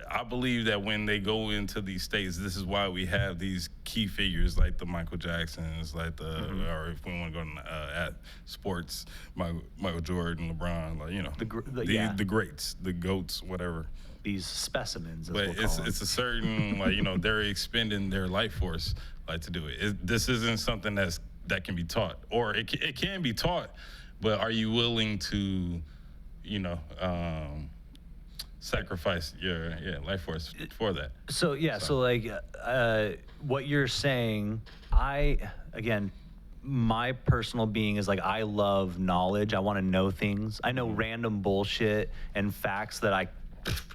[SPEAKER 2] I believe that when they go into these states, this is why we have these key figures like the Michael Jacksons, like or if we want to go at sports, Michael Jordan, LeBron, like the greats, the goats, whatever.
[SPEAKER 1] These specimens, as
[SPEAKER 2] But
[SPEAKER 1] we'll call them.
[SPEAKER 2] it's a certain they're expending their life force to do it. This isn't something that can be taught, or it can be taught, but are you willing to, sacrifice your life force for that?
[SPEAKER 1] So like what you're saying, my personal being is like I love knowledge. I want to know things. I know random bullshit and facts that I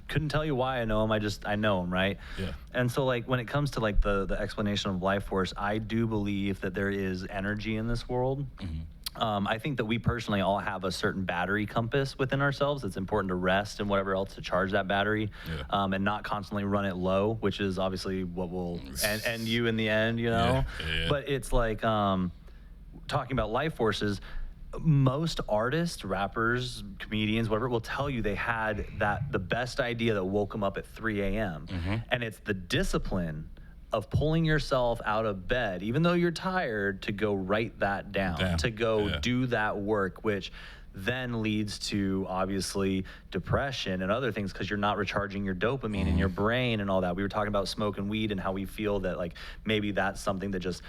[SPEAKER 1] couldn't tell you why I know them. I know them, right?
[SPEAKER 2] Yeah.
[SPEAKER 1] And so like when it comes to like the explanation of life force, I do believe that there is energy in this world. I think that we personally all have a certain battery compass within ourselves. It's important to rest and whatever else to charge that battery, and not constantly run it low, which is obviously what will end you in the end,
[SPEAKER 2] Yeah.
[SPEAKER 1] But it's like talking about life forces. Most artists, rappers, comedians, whatever, will tell you they had the best idea that woke them up at 3 a.m. And it's the discipline of pulling yourself out of bed, even though you're tired, to go write that down, to go do that work, which then leads to obviously depression and other things because you're not recharging your dopamine in your brain and all that. We were talking about smoking weed and how we feel that like maybe that's something that just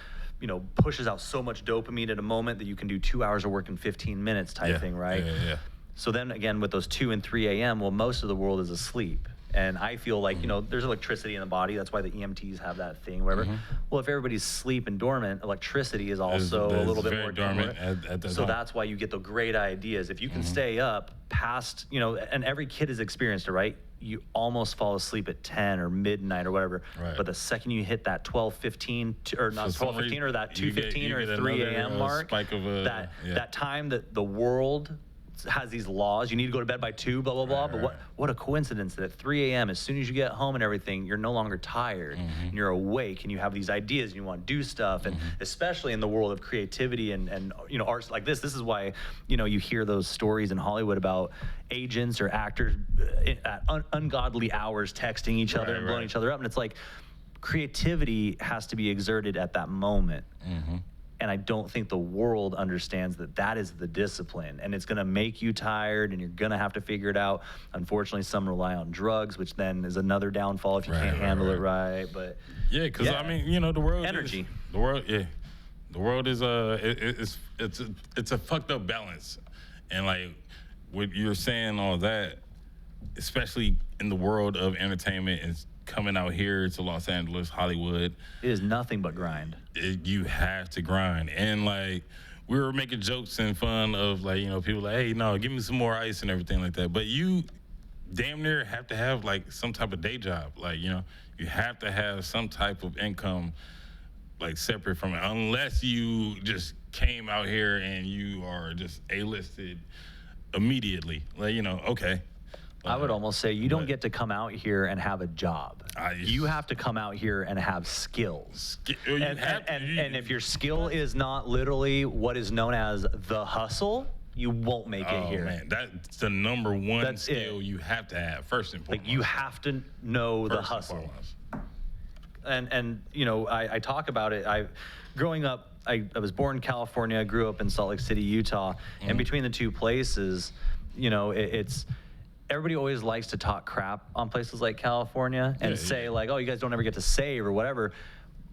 [SPEAKER 1] pushes out so much dopamine at a moment that you can do 2 hours of work in 15 minutes type thing, right?
[SPEAKER 2] Yeah.
[SPEAKER 1] So then again, with those 2 and 3 a.m., well, most of the world is asleep. And I feel like, there's electricity in the body. That's why the EMTs have that thing, whatever. Well, if everybody's asleep and dormant, electricity is also a little bit more
[SPEAKER 2] dormant at that
[SPEAKER 1] So
[SPEAKER 2] time.
[SPEAKER 1] that's why you get the great ideas. If you can stay up past, and every kid has experienced it, right? You almost fall asleep at 10 or midnight or whatever.
[SPEAKER 2] Right.
[SPEAKER 1] But the second you hit that 12:15 or not 12:15 or that 2:15 or 3 a.m. mark,
[SPEAKER 2] spike of
[SPEAKER 1] that time that the world has these laws, you need to go to bed by 2, blah, blah, blah. But what a coincidence that at 3 a.m., as soon as you get home and everything, you're no longer tired and you're awake and you have these ideas and you want to do stuff. And especially in the world of creativity and arts like this is why, you hear those stories in Hollywood about agents or actors at ungodly hours texting each other and blowing each other up. And it's like creativity has to be exerted at that moment. And I don't think the world understands that is the discipline, and it's going to make you tired, and you're going to have to figure it out. Unfortunately, some rely on drugs, which then is another downfall if you can't handle it right. But
[SPEAKER 2] because I mean, the world
[SPEAKER 1] energy.
[SPEAKER 2] The world is it's a fucked up balance, and like what you're saying, all that, especially in the world of entertainment and coming out here to Los Angeles, Hollywood.
[SPEAKER 1] It is nothing but grind.
[SPEAKER 2] You have to grind. And like we were making jokes and fun of like, people like, hey, no, give me some more ice and everything like that. But you damn near have to have like some type of day job. Like, you have to have some type of income like separate from it, unless you just came out here and you are just A-listed immediately. Like, okay.
[SPEAKER 1] I would almost say you don't get to come out here and have a job. You have to come out here and have skills. And if your skill is not literally what is known as the hustle, you won't make it here.
[SPEAKER 2] Man, that's the number one skill you have to have, first and foremost.
[SPEAKER 1] Like you have to know the hustle. And I talk about it. Growing up, I was born in California. I grew up in Salt Lake City, Utah. And between the two places, it's everybody always likes to talk crap on places like California and say like, oh, you guys don't ever get to save or whatever.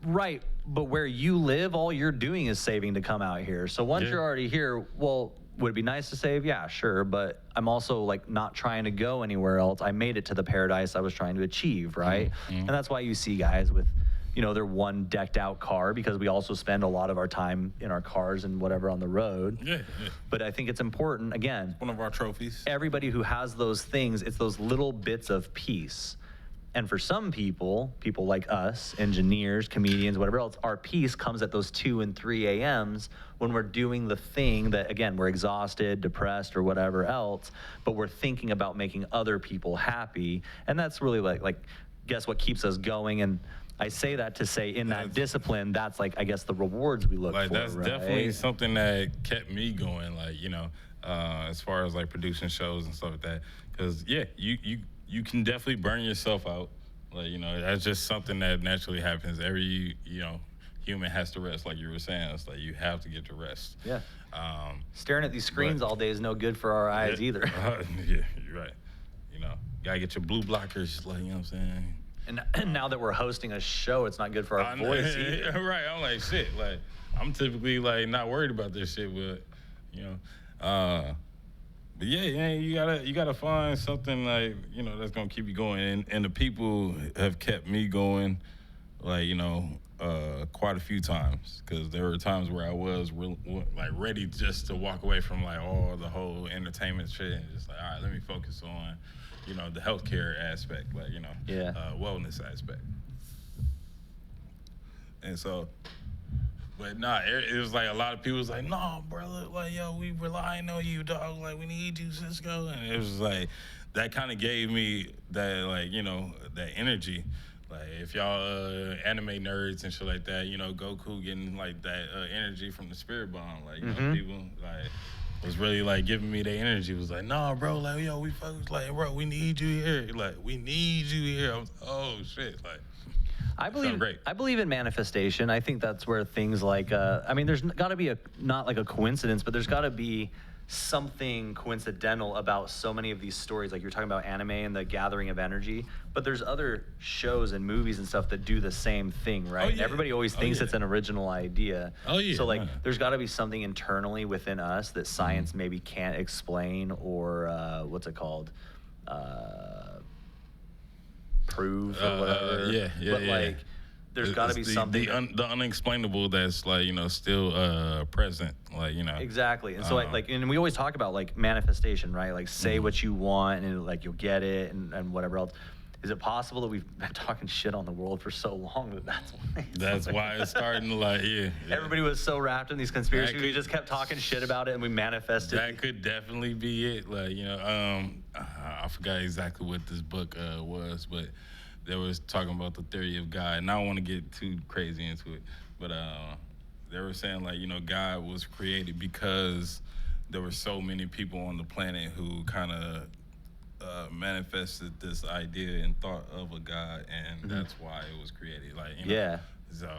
[SPEAKER 1] Right, but where you live, all you're doing is saving to come out here. So once you're already here, well, would it be nice to save? Yeah, sure, but I'm also like not trying to go anywhere else. I made it to the paradise I was trying to achieve, right? And that's why you see guys with, their one decked out car, because we also spend a lot of our time in our cars and whatever on the road. But I think it's important, again,
[SPEAKER 2] One of our trophies.
[SPEAKER 1] everybody who has those things, it's those little bits of peace. And for some people like us, engineers, comedians, whatever else, our peace comes at those 2 and 3 a.m.s when we're doing the thing that, again, we're exhausted, depressed, or whatever else, but we're thinking about making other people happy. And that's really like guess what keeps us going. And I say that to say in that discipline, that's like, I guess, the rewards we look
[SPEAKER 2] Like
[SPEAKER 1] for,
[SPEAKER 2] that's
[SPEAKER 1] right?
[SPEAKER 2] definitely something that kept me going. Like as far as like producing shows and stuff like that, because you can definitely burn yourself out. Like that's just something that naturally happens. Every human has to rest, like you were saying. It's like you have to get to rest.
[SPEAKER 1] Yeah. Staring at these screens all day is no good for our eyes either.
[SPEAKER 2] Yeah, you're right. Gotta get your blue blockers. Like what I'm saying.
[SPEAKER 1] And now that we're hosting a show, it's not good for our voice either.
[SPEAKER 2] Right. I'm like shit. Like I'm typically like not worried about this shit, but but yeah, you gotta find something like that's gonna keep you going, and the people have kept me going, like quite a few times, because there were times where I was like ready just to walk away from like all the whole entertainment shit and just like, all right, let me focus on the healthcare aspect, like wellness aspect, and so. But nah, it was like a lot of people was like, no, brother, like, yo, we relying on you, dog. Like, we need you, Cisco. And it was like, that kind of gave me that, like, that energy. Like, if y'all anime nerds and shit like that, Goku getting, like, that energy from the spirit bomb. Like, people, like, was really, like, giving me their energy. It was like, nah, bro, like, yo, we focus, like, bro, we need you here. Like, we need you here. I was, oh, shit, like.
[SPEAKER 1] I believe in manifestation. I think that's where things like, there's got to be not like a coincidence, but there's got to be something coincidental about so many of these stories. Like you're talking about anime and the gathering of energy, but there's other shows and movies and stuff that do the same thing, right? And everybody always thinks it's an original idea. So like, there's got to be something internally within us that science maybe can't explain, or what's it called? Prove or whatever. But like, there's got to be something.
[SPEAKER 2] The unexplainable that's like still present. Like
[SPEAKER 1] Exactly. And so and we always talk about like manifestation, right? Like say what you want and like you'll get it and whatever else. Is it possible that we've been talking shit on the world for so long that that's
[SPEAKER 2] why it's starting to like
[SPEAKER 1] everybody was so wrapped in these conspiracies, we just kept talking shit about it and we manifested.
[SPEAKER 2] That could definitely be it. Like I forgot exactly what this book was, but they was talking about the theory of God, and I don't want to get too crazy into it, but they were saying like God was created because there were so many people on the planet who kind of manifested this idea and thought of a God, and that's why it was created. Like so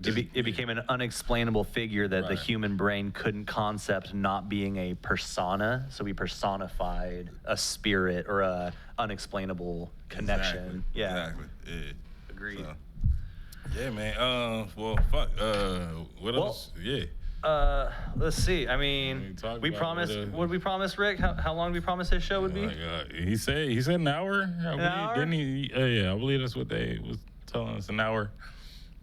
[SPEAKER 1] it became an unexplainable figure that the human brain couldn't concept, not being a persona. So we personified a spirit or a unexplainable connection.
[SPEAKER 2] Exactly. Yeah.
[SPEAKER 1] Agreed.
[SPEAKER 2] So, yeah, man. Well, fuck. What else? Yeah.
[SPEAKER 1] Let's see. I mean, we promised. What did we promise, Rick? How long did we promise his show would be?
[SPEAKER 2] He said an hour.
[SPEAKER 1] An hour?
[SPEAKER 2] Didn't he? Yeah, I believe that's what they was telling us. An hour.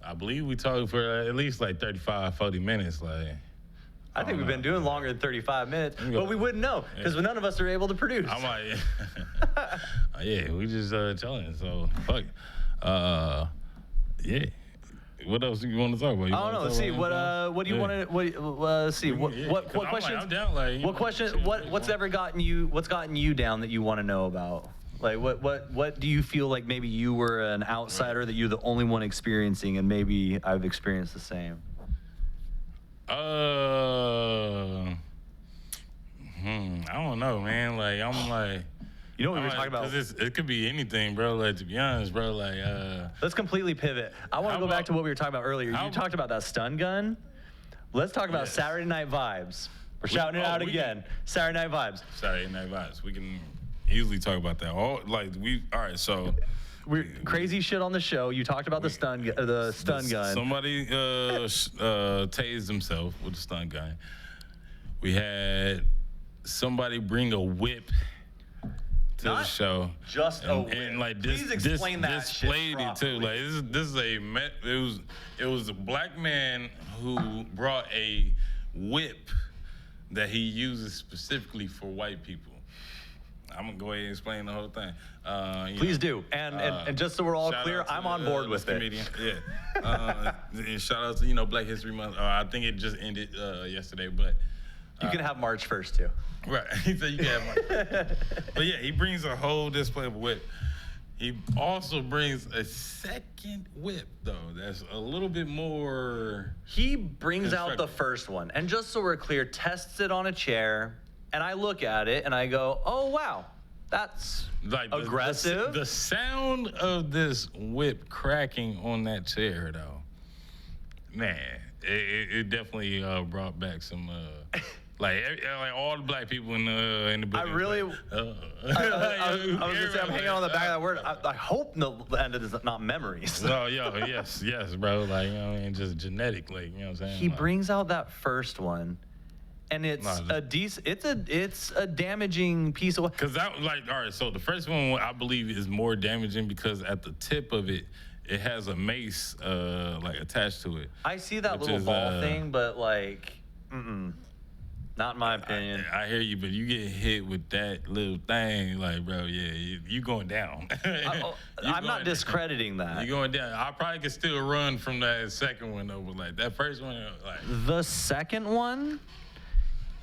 [SPEAKER 2] I believe we talked for at least like 35, 40 minutes. Like,
[SPEAKER 1] I think we've been doing longer than 35 minutes, but we wouldn't know because none of us are able to produce.
[SPEAKER 2] I'm like, yeah, we just chilling. So fuck. Yeah. What else do you want to talk about?
[SPEAKER 1] I don't know. See what do you want to? See what questions?
[SPEAKER 2] I'm down, like,
[SPEAKER 1] what question? What's ever gotten you? What's gotten you down that you want to know about? Like what do you feel like maybe you were an outsider that you're the only one experiencing, and maybe I've experienced the same?
[SPEAKER 2] I don't know, man. Like I'm like.
[SPEAKER 1] You know what we were talking about?
[SPEAKER 2] Because it could be anything, bro. Like, to be honest, bro, like...
[SPEAKER 1] Let's completely pivot. I want to go back to what we were talking about earlier. You talked about that stun gun. Let's talk about Saturday Night Vibes, We're shouting it out
[SPEAKER 2] we
[SPEAKER 1] again. Saturday Night Vibes.
[SPEAKER 2] Saturday Night Vibes. We can easily talk about that. All right. So
[SPEAKER 1] We're crazy shit on the show. You talked about the stun gun.
[SPEAKER 2] Somebody tased himself with a stun gun. We had somebody bring a whip to the
[SPEAKER 1] Not
[SPEAKER 2] show.
[SPEAKER 1] Just a whip.
[SPEAKER 2] And like
[SPEAKER 1] Please explain that shit
[SPEAKER 2] displayed it too.
[SPEAKER 1] properly.
[SPEAKER 2] Like it was a black man who brought a whip that he uses specifically for white people. I'm gonna go ahead and explain the whole thing.
[SPEAKER 1] Please do. And just so we're all
[SPEAKER 2] shout
[SPEAKER 1] clear,
[SPEAKER 2] out to,
[SPEAKER 1] I'm on board with
[SPEAKER 2] this
[SPEAKER 1] it.
[SPEAKER 2] comedian. Yeah. And shout out to Black History Month. I think it just ended yesterday, but
[SPEAKER 1] You can have March 1st too.
[SPEAKER 2] right. He said you can have one. But yeah, he brings a whole display of whip. He also brings a second whip though. That's a little bit more.
[SPEAKER 1] He brings out the
[SPEAKER 2] constructive.
[SPEAKER 1] first one, and just so we're clear, tests it on a chair, and I look at it and I go, "Oh wow, that's
[SPEAKER 2] Like
[SPEAKER 1] aggressive."
[SPEAKER 2] The sound of this whip cracking on that chair, though, man, it definitely brought back some like all the black people in the building.
[SPEAKER 1] I really,
[SPEAKER 2] like,
[SPEAKER 1] I was gonna say I'm hanging on the back of that word. I hope the end of this is not memories.
[SPEAKER 2] Oh, yes, bro. Like, just genetic, like, you know what I'm saying?
[SPEAKER 1] He
[SPEAKER 2] Like,
[SPEAKER 1] brings out that first one, and it's
[SPEAKER 2] Nah,
[SPEAKER 1] a decent. It's a damaging piece of.
[SPEAKER 2] Cause that all right. So the first one I believe is more damaging because at the tip of it, it has a mace like attached to it.
[SPEAKER 1] I see that
[SPEAKER 2] Which
[SPEAKER 1] little
[SPEAKER 2] is,
[SPEAKER 1] ball thing, but like, not in my opinion.
[SPEAKER 2] I hear you, but you get hit with that little thing, like, bro, yeah, you going down.
[SPEAKER 1] I'm not discrediting that.
[SPEAKER 2] You going down. I probably could still run from that second one though, but like that first one, like
[SPEAKER 1] The second one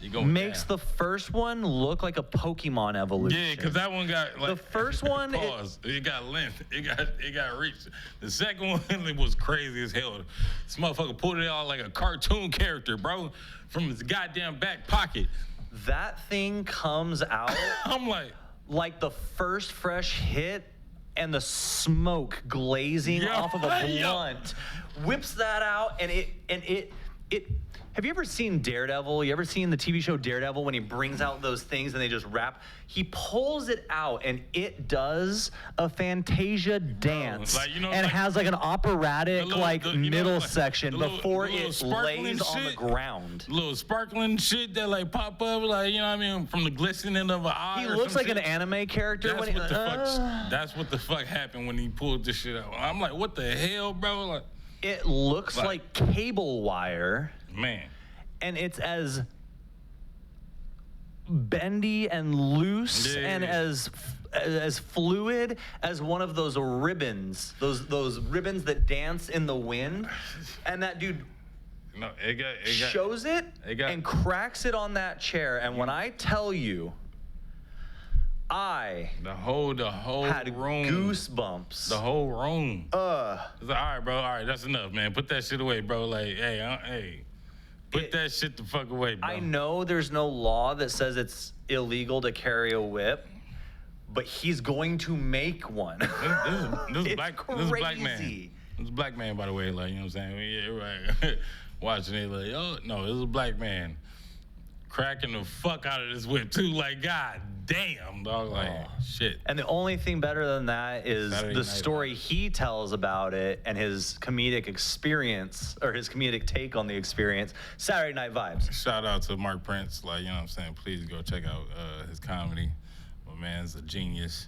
[SPEAKER 2] you going
[SPEAKER 1] makes
[SPEAKER 2] down.
[SPEAKER 1] the first one look like a Pokemon evolution.
[SPEAKER 2] Yeah, because that one got like
[SPEAKER 1] The first one,
[SPEAKER 2] pause. It got length. It got reach. The second one it was crazy as hell. This motherfucker pulled it out like a cartoon character, bro, from his goddamn back pocket.
[SPEAKER 1] that thing comes out
[SPEAKER 2] I'm like
[SPEAKER 1] the first fresh hit and the smoke glazing
[SPEAKER 2] Yo,
[SPEAKER 1] off of a
[SPEAKER 2] yo.
[SPEAKER 1] blunt whips that out, and it have you ever seen Daredevil? You ever seen the TV show Daredevil when he brings out those things and they just wrap? He pulls it out and it does a Fantasia dance,
[SPEAKER 2] like,
[SPEAKER 1] and
[SPEAKER 2] like,
[SPEAKER 1] has like an operatic middle
[SPEAKER 2] like,
[SPEAKER 1] section
[SPEAKER 2] the little-
[SPEAKER 1] before
[SPEAKER 2] the little
[SPEAKER 1] it
[SPEAKER 2] sparkling
[SPEAKER 1] lays on the
[SPEAKER 2] shit.
[SPEAKER 1] ground.
[SPEAKER 2] Little sparkling shit that like pop up, like, you know what I mean, from the glistening of an eye.
[SPEAKER 1] He
[SPEAKER 2] or
[SPEAKER 1] looks
[SPEAKER 2] some
[SPEAKER 1] like an
[SPEAKER 2] shit.
[SPEAKER 1] anime character when he.
[SPEAKER 2] That's what the fuck happened when he pulled this shit out. I'm like, what the hell, bro? Like,
[SPEAKER 1] It looks like cable wire.
[SPEAKER 2] man.
[SPEAKER 1] And it's as bendy and loose and as fluid as one of those ribbons, those ribbons that dance in the wind. And that dude
[SPEAKER 2] No, it got
[SPEAKER 1] shows it and cracks it on that chair. And when I tell you, I
[SPEAKER 2] the whole
[SPEAKER 1] had
[SPEAKER 2] room.
[SPEAKER 1] goosebumps.
[SPEAKER 2] The whole room. It's like, all right, bro. All right, that's enough, man. Put that shit away, bro. Like, hey. Put that shit the fuck away, bro.
[SPEAKER 1] I know there's no law that says it's illegal to carry a whip, but he's going to make one.
[SPEAKER 2] This is
[SPEAKER 1] It's
[SPEAKER 2] black. This is a black man.
[SPEAKER 1] crazy.
[SPEAKER 2] This is a black man, by the way. Like, you know what I'm saying? Yeah, right. Watching it, like, oh no, this is a black man cracking the fuck out of this whip too. Like, god damn, dog. Like, shit.
[SPEAKER 1] And the only thing better than that is
[SPEAKER 2] Saturday
[SPEAKER 1] the
[SPEAKER 2] Night
[SPEAKER 1] story he tells about it and his comedic experience, or his comedic take on the experience. Saturday Night Vibes.
[SPEAKER 2] Shout out to Mark Prince. Like, you know what I'm saying? Please go check out his comedy. My man's a genius.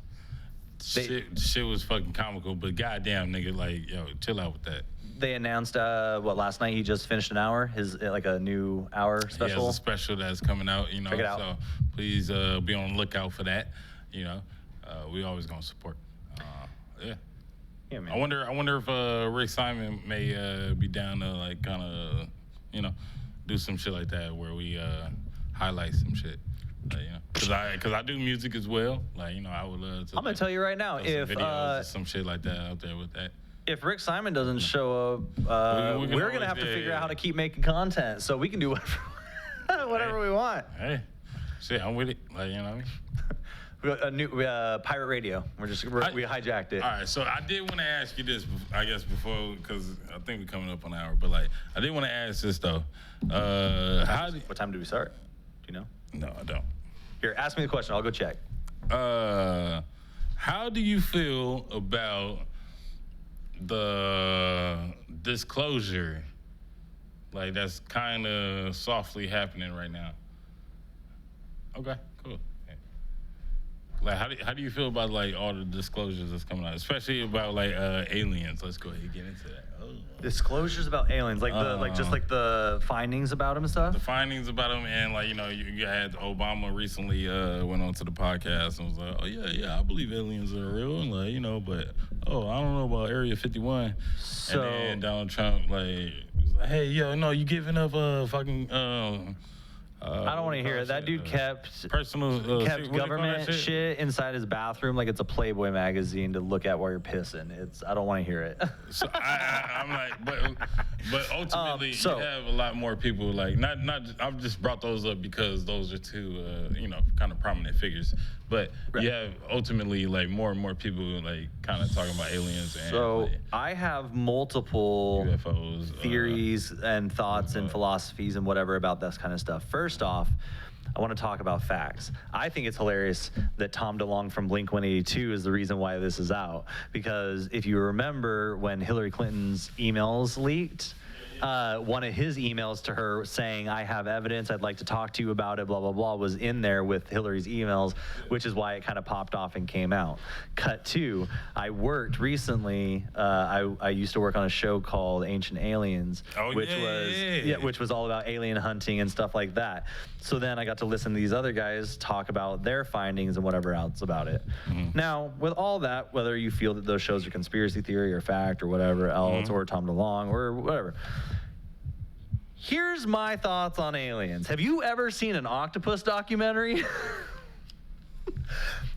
[SPEAKER 2] Shit was fucking comical, but goddamn, nigga, like, yo, chill out with that.
[SPEAKER 1] They announced last night he just finished an hour, his like a new hour
[SPEAKER 2] He
[SPEAKER 1] special.
[SPEAKER 2] has a special that's coming out, you know.
[SPEAKER 1] Check it out.
[SPEAKER 2] So please be on the lookout for that. You know, we always gonna support. Yeah.
[SPEAKER 1] Yeah, man.
[SPEAKER 2] I wonder if Rick Simon may be down to like kind of, you know, do some shit like that where we highlight some shit. You know, cause I do music as well. Like, you know, I would love to.
[SPEAKER 1] I'm gonna tell you right now,
[SPEAKER 2] some
[SPEAKER 1] if
[SPEAKER 2] videos or some shit like that out there with that.
[SPEAKER 1] if Rick Simon doesn't show up,
[SPEAKER 2] We can
[SPEAKER 1] we're gonna
[SPEAKER 2] always-
[SPEAKER 1] have to figure
[SPEAKER 2] yeah.
[SPEAKER 1] out how to keep making content, so we can do whatever we want.
[SPEAKER 2] Hey, shit, I'm with it. Like, you know what I mean.
[SPEAKER 1] We got a new pirate radio. We hijacked it.
[SPEAKER 2] All right, so I did want to ask you this, I guess, before, because I think we're coming up on an hour, but like, I did want to ask this though.
[SPEAKER 1] What time do we start? Do you know?
[SPEAKER 2] No, I don't.
[SPEAKER 1] Here, ask me the question. I'll go check.
[SPEAKER 2] How do you feel about the disclosure? Like, that's kind of softly happening right now. Okay, cool. Like, how do you feel about like all the disclosures that's coming out, especially about like aliens? Let's go ahead and get into that. Oh.
[SPEAKER 1] Disclosures about aliens, like the findings about them and stuff.
[SPEAKER 2] The findings about them, and like you had Obama recently went on to the podcast and was like, oh yeah, I believe aliens are real, and like but I don't know about Area 51.
[SPEAKER 1] So,
[SPEAKER 2] and then Donald Trump was like, hey no, you giving up fucking.
[SPEAKER 1] I don't want to hear it. That dude kept government shit inside his bathroom like it's a Playboy magazine to look at while you're pissing. I don't want to hear it.
[SPEAKER 2] So I'm like, but ultimately you have a lot more people like not. I've just brought those up because those are two kind of prominent figures. But you have ultimately like more and more people like kind of talking about aliens.
[SPEAKER 1] So
[SPEAKER 2] and, like,
[SPEAKER 1] I have multiple
[SPEAKER 2] UFOs,
[SPEAKER 1] theories and thoughts and philosophies and whatever about this kind of stuff. First off, I want to talk about facts. I think it's hilarious that Tom DeLonge from Blink-182 is the reason why this is out. Because if you remember when Hillary Clinton's emails leaked, one of his emails to her saying, I have evidence, I'd like to talk to you about it, blah, blah, blah, was in there with Hillary's emails, which is why it kind of popped off and came out. Cut two, I worked recently, I used to work on a show called Ancient Aliens, which was all about alien hunting and stuff like that. So then I got to listen to these other guys talk about their findings and whatever else about it. Mm-hmm. Now, with all that, whether you feel that those shows are conspiracy theory or fact or whatever else, or Tom DeLonge or whatever, here's my thoughts on aliens. Have you ever seen an octopus documentary?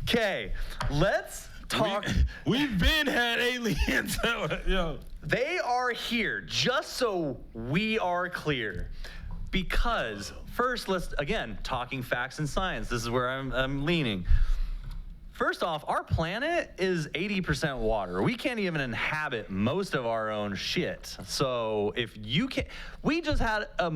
[SPEAKER 1] Okay, let's talk.
[SPEAKER 2] We've been had aliens. Yo.
[SPEAKER 1] They are here, just so we are clear. Because first, let's, again, talking facts and science. This is where I'm leaning. First off, our planet is 80% water. We can't even inhabit most of our own shit. So if you can't, we just had a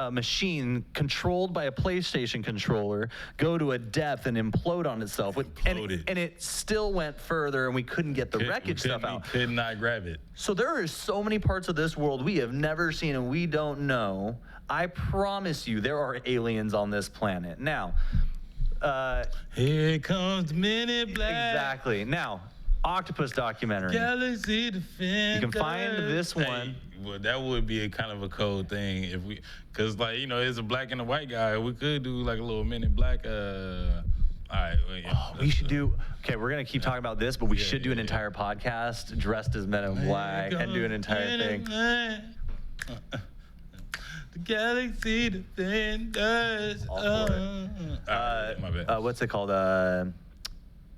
[SPEAKER 1] machine controlled by a PlayStation controller go to a depth and implode on itself. And it still went further, and we couldn't get the wreckage stuff out.
[SPEAKER 2] We could not grab it.
[SPEAKER 1] So there are so many parts of this world we have never seen and we don't know. I promise you there are aliens on this planet. Now,
[SPEAKER 2] here comes Men in Black.
[SPEAKER 1] Exactly. Now, octopus documentary.
[SPEAKER 2] Galaxy Defender.
[SPEAKER 1] You can find this one.
[SPEAKER 2] Well, that would be a kind of a cold thing if we, because as a black and a white guy, we could do like a little Men in Black. All right. Well, yeah,
[SPEAKER 1] we should do. Okay, we're gonna keep talking about this, but we should do an entire podcast dressed as Men in Black and do an entire thing.
[SPEAKER 2] The Galaxy Defenders.
[SPEAKER 1] My bad. What's it called?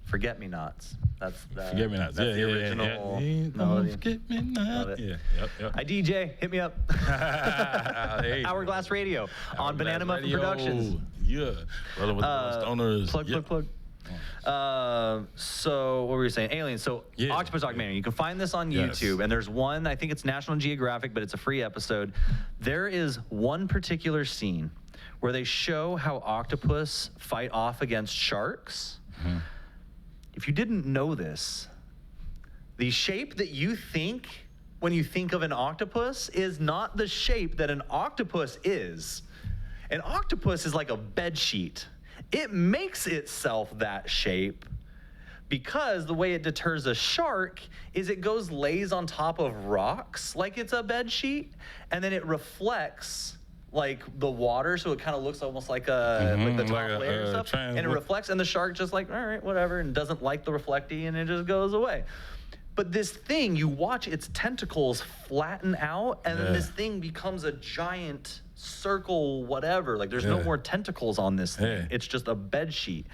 [SPEAKER 1] Forget-Me-Nots. That's
[SPEAKER 2] Forget-Me-Nots.
[SPEAKER 1] That's the original melody.
[SPEAKER 2] Forget-Me-Nots. Yeah. Yep.
[SPEAKER 1] I DJ. Hit me up. Hourglass Radio on Banana Muffin Productions.
[SPEAKER 2] Yeah. Rolling with the stoners.
[SPEAKER 1] Plug. So what were you saying? Aliens. So octopus documentary. You can find this on YouTube, and there's one. I think it's National Geographic, but it's a free episode. There is one particular scene where they show how octopus fight off against sharks. Mm-hmm. If you didn't know this, the shape that you think when you think of an octopus is not the shape that an octopus is. An octopus is like a bed sheet. It makes itself that shape because the way it deters a shark is it lays on top of rocks like it's a bed sheet, and then it reflects like the water, so it kind of looks almost like like the top layer and stuff, and it reflects, and the shark just like, all right, whatever, and doesn't like the reflecty, and it just goes away. But this thing, you watch its tentacles flatten out, and then this thing becomes a giant circle, whatever. Like there's no more tentacles on this thing. It's just a bed sheet.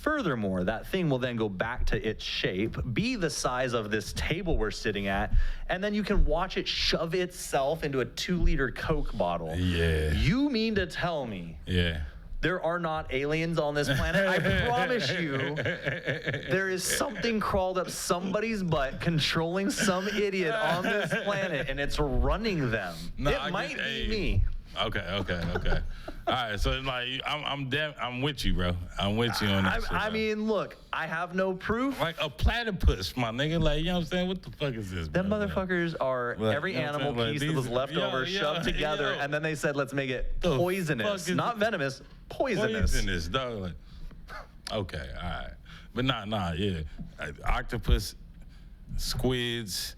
[SPEAKER 1] Furthermore, that thing will then go back to its shape, be the size of this table we're sitting at, and then you can watch it shove itself into a 2-liter Coke bottle. Yeah. You mean to tell me there are not aliens on this planet? I promise you, there is something crawled up somebody's butt controlling some idiot on this planet, and it's running them. It might be me.
[SPEAKER 2] Okay. All right, so like I'm with you, bro. I'm with you on that. shit,
[SPEAKER 1] I
[SPEAKER 2] bro.
[SPEAKER 1] mean, look, I have no proof.
[SPEAKER 2] Like a platypus, my nigga. Like, you know what I'm saying? What the fuck is this, bro?
[SPEAKER 1] Them motherfuckers are
[SPEAKER 2] Like,
[SPEAKER 1] every
[SPEAKER 2] you know what I'm
[SPEAKER 1] animal
[SPEAKER 2] saying? Like,
[SPEAKER 1] piece that
[SPEAKER 2] these-
[SPEAKER 1] was left over, shoved together, and then they said, let's make it
[SPEAKER 2] The
[SPEAKER 1] poisonous.
[SPEAKER 2] fuck is-
[SPEAKER 1] Not venomous, poisonous.
[SPEAKER 2] Poisonous, dog. Like, okay, all right. But yeah. Octopus, squids,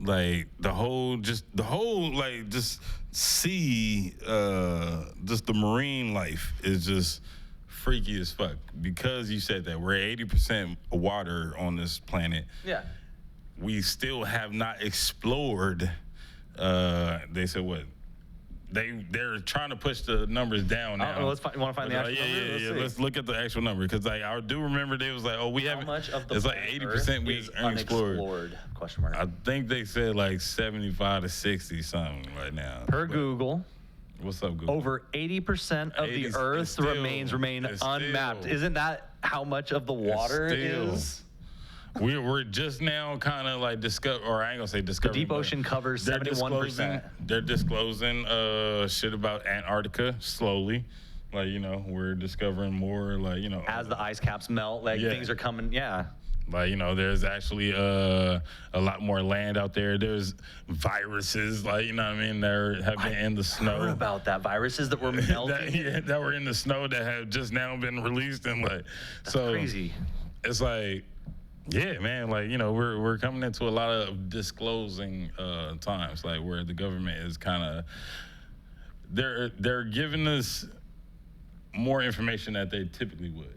[SPEAKER 2] like the whole like just sea, just the marine life is just freaky as fuck. Because you said that we're 80% water on this planet.
[SPEAKER 1] Yeah.
[SPEAKER 2] We still have not explored. They said what? They're trying to push the numbers down now.
[SPEAKER 1] You want to find the actual number?
[SPEAKER 2] Yeah.
[SPEAKER 1] see.
[SPEAKER 2] Let's look at the actual number because like I do remember they was like, oh, we
[SPEAKER 1] How
[SPEAKER 2] haven't.
[SPEAKER 1] much of the
[SPEAKER 2] It's like
[SPEAKER 1] planet
[SPEAKER 2] 80%
[SPEAKER 1] Earth
[SPEAKER 2] we
[SPEAKER 1] is
[SPEAKER 2] unexplored.
[SPEAKER 1] unexplored? Question mark.
[SPEAKER 2] I think they said like 75 to 60 something right now.
[SPEAKER 1] Per
[SPEAKER 2] But
[SPEAKER 1] Google,
[SPEAKER 2] what's up, Google?
[SPEAKER 1] over 80% of
[SPEAKER 2] 80
[SPEAKER 1] the
[SPEAKER 2] is
[SPEAKER 1] Earth's
[SPEAKER 2] still-
[SPEAKER 1] remains remain
[SPEAKER 2] it's
[SPEAKER 1] unmapped.
[SPEAKER 2] still-
[SPEAKER 1] Isn't that how much of the water
[SPEAKER 2] still-
[SPEAKER 1] is?
[SPEAKER 2] We're just now kind of like or I ain't gonna say discovering.
[SPEAKER 1] Deep
[SPEAKER 2] but
[SPEAKER 1] ocean covers
[SPEAKER 2] they're
[SPEAKER 1] 71%.
[SPEAKER 2] They're disclosing shit about Antarctica slowly. Like, you know, we're discovering more, like, you know.
[SPEAKER 1] As the ice caps melt, like
[SPEAKER 2] Yeah.
[SPEAKER 1] things are coming. Yeah.
[SPEAKER 2] Like, you know, there's actually a lot more land out there. There's viruses, like, you know what I mean, that have been in the snow.
[SPEAKER 1] Heard about that viruses that were melting.
[SPEAKER 2] that were in the snow that have just now been released. And like, so
[SPEAKER 1] Crazy.
[SPEAKER 2] it's like, yeah, man, like, you know, we're coming into a lot of disclosing times, like where the government is kind of they're giving us more information that they typically would.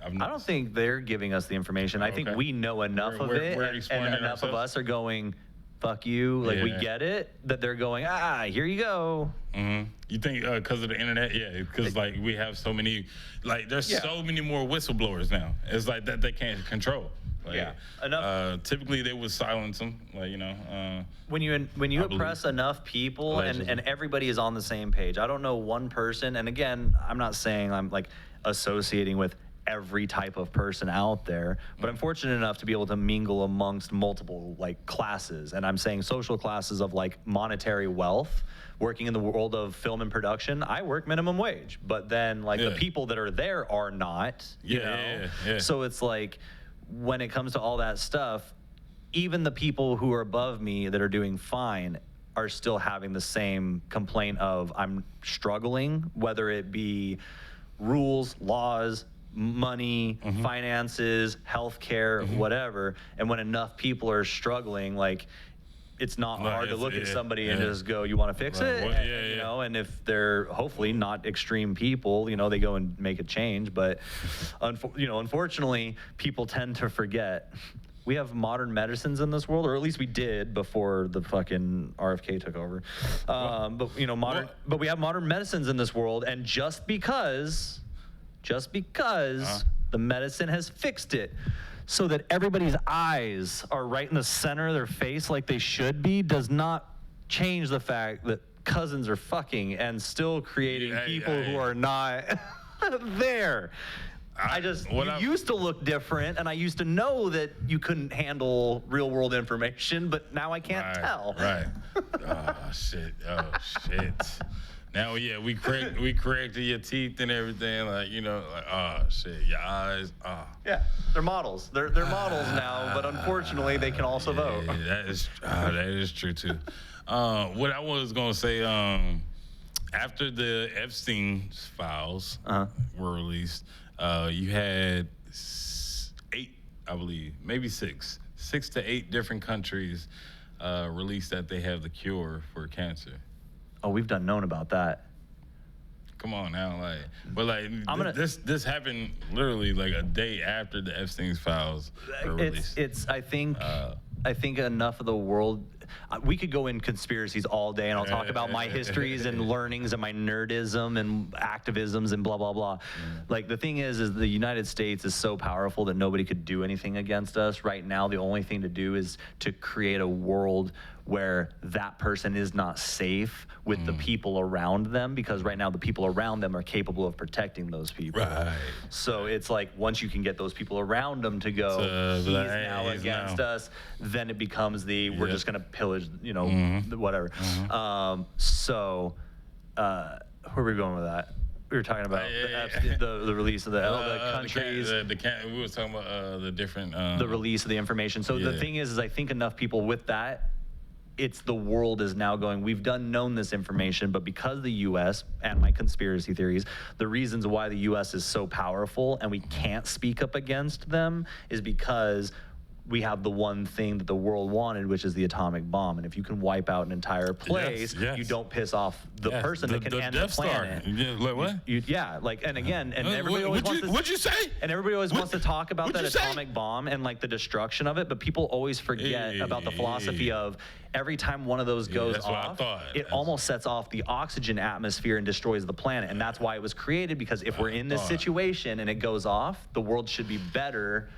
[SPEAKER 1] I don't think they're giving us the information. I think
[SPEAKER 2] Okay.
[SPEAKER 1] we know enough of
[SPEAKER 2] We're
[SPEAKER 1] it, and
[SPEAKER 2] exploring it
[SPEAKER 1] enough of
[SPEAKER 2] ourselves?
[SPEAKER 1] us are going, fuck you, like we
[SPEAKER 2] Yeah.
[SPEAKER 1] get it, that they're going, here you go.
[SPEAKER 2] You think because of the internet? Yeah, because like we have so many, like there's
[SPEAKER 1] Yeah.
[SPEAKER 2] so many more whistleblowers now. It's like that they can't control. Like,
[SPEAKER 1] Yeah. Enough-
[SPEAKER 2] typically they would silence them, like, you know.
[SPEAKER 1] When you
[SPEAKER 2] believe.
[SPEAKER 1] oppress enough people and
[SPEAKER 2] Allegedly.
[SPEAKER 1] everybody is on the same page. I don't know one person, and again, I'm not saying I'm like associating with every type of person out there, but I'm fortunate enough to be able to mingle amongst multiple like classes, and I'm saying social classes of like monetary wealth. Working in the world of film and production, I work minimum wage, but then like the
[SPEAKER 2] Yeah.
[SPEAKER 1] people that are there are not. You
[SPEAKER 2] Yeah,
[SPEAKER 1] know?
[SPEAKER 2] yeah.
[SPEAKER 1] So it's like when it comes to all that stuff, even the people who are above me that are doing fine are still having the same complaint of I'm struggling, whether it be rules, laws, money, finances, healthcare, whatever. And when enough people are struggling, like it's not
[SPEAKER 2] No,
[SPEAKER 1] hard to look at
[SPEAKER 2] yeah,
[SPEAKER 1] somebody and
[SPEAKER 2] yeah.
[SPEAKER 1] just go, "You want to fix
[SPEAKER 2] Right,
[SPEAKER 1] it?"
[SPEAKER 2] well,
[SPEAKER 1] And,
[SPEAKER 2] yeah,
[SPEAKER 1] you
[SPEAKER 2] yeah.
[SPEAKER 1] know, and if they're hopefully not extreme people, you know, they go and make a change. But unfortunately, people tend to forget. We have modern medicines in this world, or at least we did before the fucking RFK took over. But you know, but we have modern medicines in this world, and just because the medicine has fixed it, so that everybody's eyes are right in the center of their face like they should be, does not change the fact that cousins are fucking and still creating people who are not there. You used to look different, and I used to know that you couldn't handle real world information, but now I can't tell.
[SPEAKER 2] Right. Oh shit. Now, yeah, we corrected your teeth and everything, like, you know, like, oh shit, your eyes, oh.
[SPEAKER 1] Yeah, they're models. They're models now, but unfortunately, they can also vote.
[SPEAKER 2] Yeah, that is true too. What I was gonna say, after the Epstein files were released, you had 8, I believe, maybe 6 to 8 different countries released that they have the cure for cancer.
[SPEAKER 1] Oh, we've known about that.
[SPEAKER 2] Come on now, like, but like this happened literally like a day after the Epstein's files were released.
[SPEAKER 1] I think enough of the world. We could go in conspiracies all day, and I'll talk about my histories and learnings and my nerdism and activisms and blah blah blah. Like the thing is the United States is so powerful that nobody could do anything against us right now. The only thing to do is to create a world where that person is not safe with the people around them, because right now the people around them are capable of protecting those people.
[SPEAKER 2] Right.
[SPEAKER 1] So it's like once you can get those people around them to go, he's now against us, then it becomes we're just going to pillage, you know, whatever. So where are we going with that? We were talking about the release of the countries.
[SPEAKER 2] We were talking about the different.
[SPEAKER 1] The release of the information. So the thing is I think enough people with that, it's the world is now going, we've known this information, but because the U.S. and my conspiracy theories, the reasons why the U.S. is so powerful and we can't speak up against them is because we have the one thing that the world wanted, which is the atomic bomb. And if you can wipe out an entire place, you don't piss off the person that can end the planet.
[SPEAKER 2] Yeah, like what?
[SPEAKER 1] And again, and everybody always wants to.
[SPEAKER 2] What'd you say?
[SPEAKER 1] And everybody always wants to talk about that atomic bomb and like the destruction of it, but people always forget about the philosophy of every time one of those goes off, it almost sets off the oxygen atmosphere and destroys the planet. And that's why it was created, because if we're in this situation and it goes off, the world should be better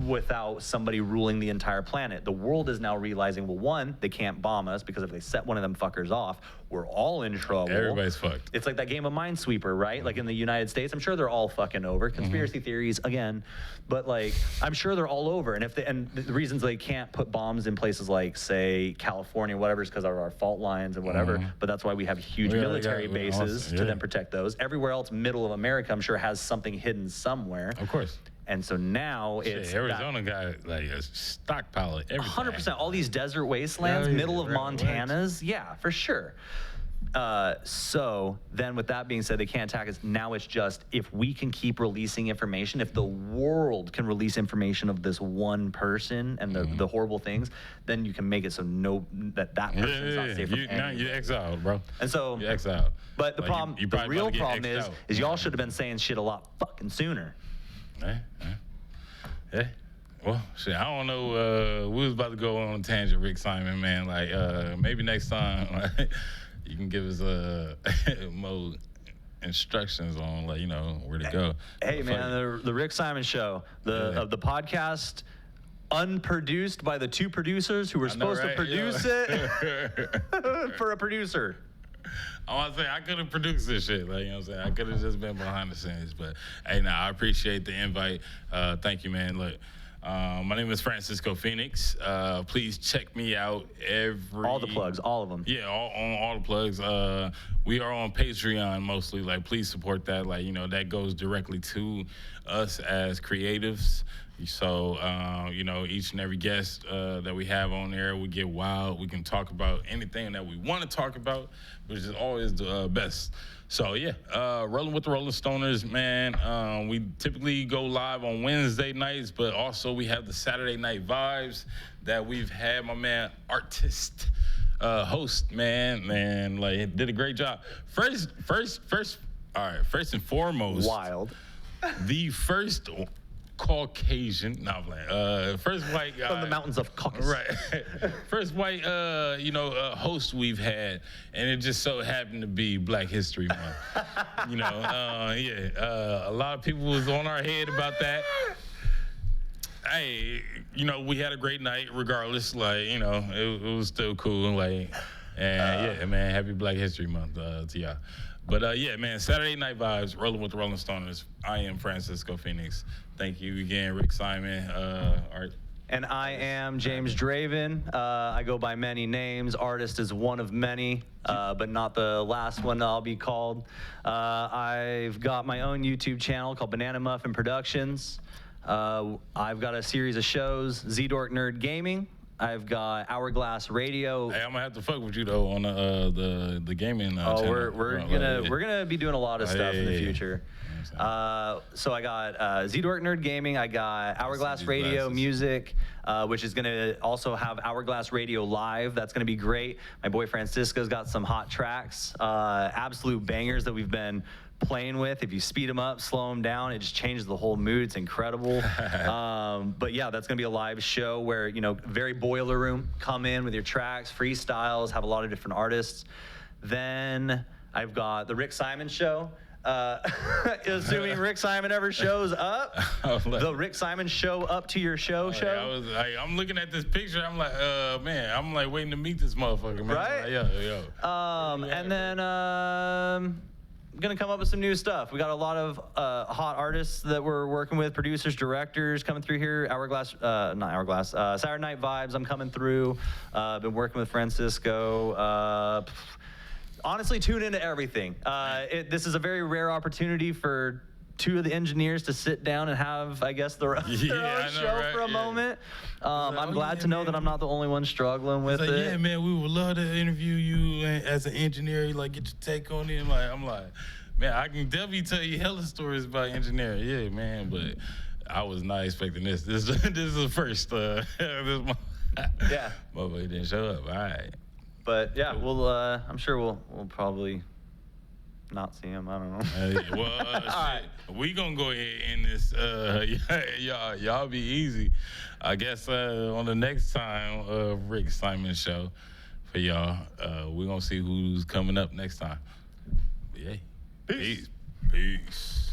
[SPEAKER 1] without somebody ruling the entire planet. The world is now realizing, well, one, they can't bomb us because if they set one of them fuckers off, we're all in trouble.
[SPEAKER 2] Everybody's fucked.
[SPEAKER 1] It's like that game of Minesweeper, right? Like in the United States, I'm sure they're all fucking over. Conspiracy theories again, but like I'm sure they're all over. And the reasons they can't put bombs in places like, say, California, whatever, is because of our fault lines and whatever. But that's why we have huge military bases to then protect those. Everywhere else, middle of America, I'm sure has something hidden somewhere.
[SPEAKER 2] Of course.
[SPEAKER 1] And so now it's
[SPEAKER 2] Arizona got like a stockpile of everything.
[SPEAKER 1] 100%. All these desert wastelands, middle of Montanas. Yeah, for sure. So then with that being said, they can't attack us. Now it's just, if we can keep releasing information, if the world can release information of this one person and the horrible things, then you can make it so that person is not safe from anything.
[SPEAKER 2] Now you're exiled, bro.
[SPEAKER 1] And so
[SPEAKER 2] you're exiled.
[SPEAKER 1] But the problem, the real problem is y'all should have been saying shit a lot fucking sooner.
[SPEAKER 2] Yeah. Well, shit, I don't know. We was about to go on a tangent, Rick Simon, man. Like, maybe next time, like, you can give us more instructions on, like, where to go.
[SPEAKER 1] Hey, man, the Rick Simon Show, the podcast, unproduced by the two producers who were supposed to produce it for a producer.
[SPEAKER 2] I want to say I could have produced this shit. Like, you know what I'm saying? I could have just been behind the scenes. But, hey, I appreciate the invite. Thank you, man. Look, my name is Francisco Phoenix. Please check me out
[SPEAKER 1] all the plugs, all of them.
[SPEAKER 2] Yeah, on all the plugs. We are on Patreon mostly. Like, please support that. Like, that goes directly to us as creatives. So, each and every guest that we have on there, we get wild. We can talk about anything that we want to talk about, which is always the best. So, yeah, Rolling with the Rolling Stoners, man. We typically go live on Wednesday nights, but also we have the Saturday Night Vibes that we've had. My man, artist, host, man, like, did a great job. First, all right, first and foremost.
[SPEAKER 1] Wild.
[SPEAKER 2] The first Caucasian, first white guy
[SPEAKER 1] from the mountains of Caucasus.
[SPEAKER 2] Right. First white, host we've had, and it just so happened to be Black History Month. A lot of people was on our head about that. Hey, we had a great night regardless. Like, it was still cool. Like, and man, happy Black History Month to y'all. But man, Saturday Night Vibes, Rolling with the Rolling Stoners. I am Francisco Phoenix. Thank you again, Rick Simon, Art.
[SPEAKER 1] And I am James Draven. I go by many names. Artist is one of many, but not the last one I'll be called. I've got my own YouTube channel called Banana Muffin Productions. I've got a series of shows, Z-Dork Nerd Gaming. I've got Hourglass Radio.
[SPEAKER 2] Hey, I'm gonna have to fuck with you though on the gaming. Channel.
[SPEAKER 1] We're gonna be doing a lot of stuff in the future. So I got Z-Dork Nerd Gaming. I got Hourglass Radio Music, which is gonna also have Hourglass Radio Live. That's gonna be great. My boy Francisco's got some hot tracks, absolute bangers that we've been playing with. If you speed them up, slow them down, it just changes the whole mood. It's incredible. But yeah, that's gonna be a live show where, very boiler room, come in with your tracks, freestyles, have a lot of different artists. Then I've got the Rick Simon Show. Assuming Rick Simon ever shows up, the Rick Simon Show up to your show.
[SPEAKER 2] I'm looking at this picture. I'm like, man, I'm like waiting to meet this motherfucker, man.
[SPEAKER 1] Right?
[SPEAKER 2] Like,
[SPEAKER 1] and then gonna come up with some new stuff. We got a lot of hot artists that we're working with, producers, directors coming through here. Saturday Night Vibes, I'm coming through. Been working with Francisco. honestly, tune into everything. This is a very rare opportunity for two of the engineers to sit down and have, I guess, their own show for a moment. I'm glad to know that I'm not the only one struggling with it.
[SPEAKER 2] Yeah, man, we would love to interview you as an engineer, like get your take on it. I'm like, man, I can definitely tell you hella stories about engineering. Yeah, man, but I was not expecting this. This is the first. Yeah. Motherfucker didn't show up. All right.
[SPEAKER 1] But yeah, I'm sure we'll probably not see him. I don't know.
[SPEAKER 2] Shit. We gonna go ahead and end this. Y'all be easy. I guess on the next time Rick Simon show for y'all, we gonna see who's coming up next time. But yeah. Peace.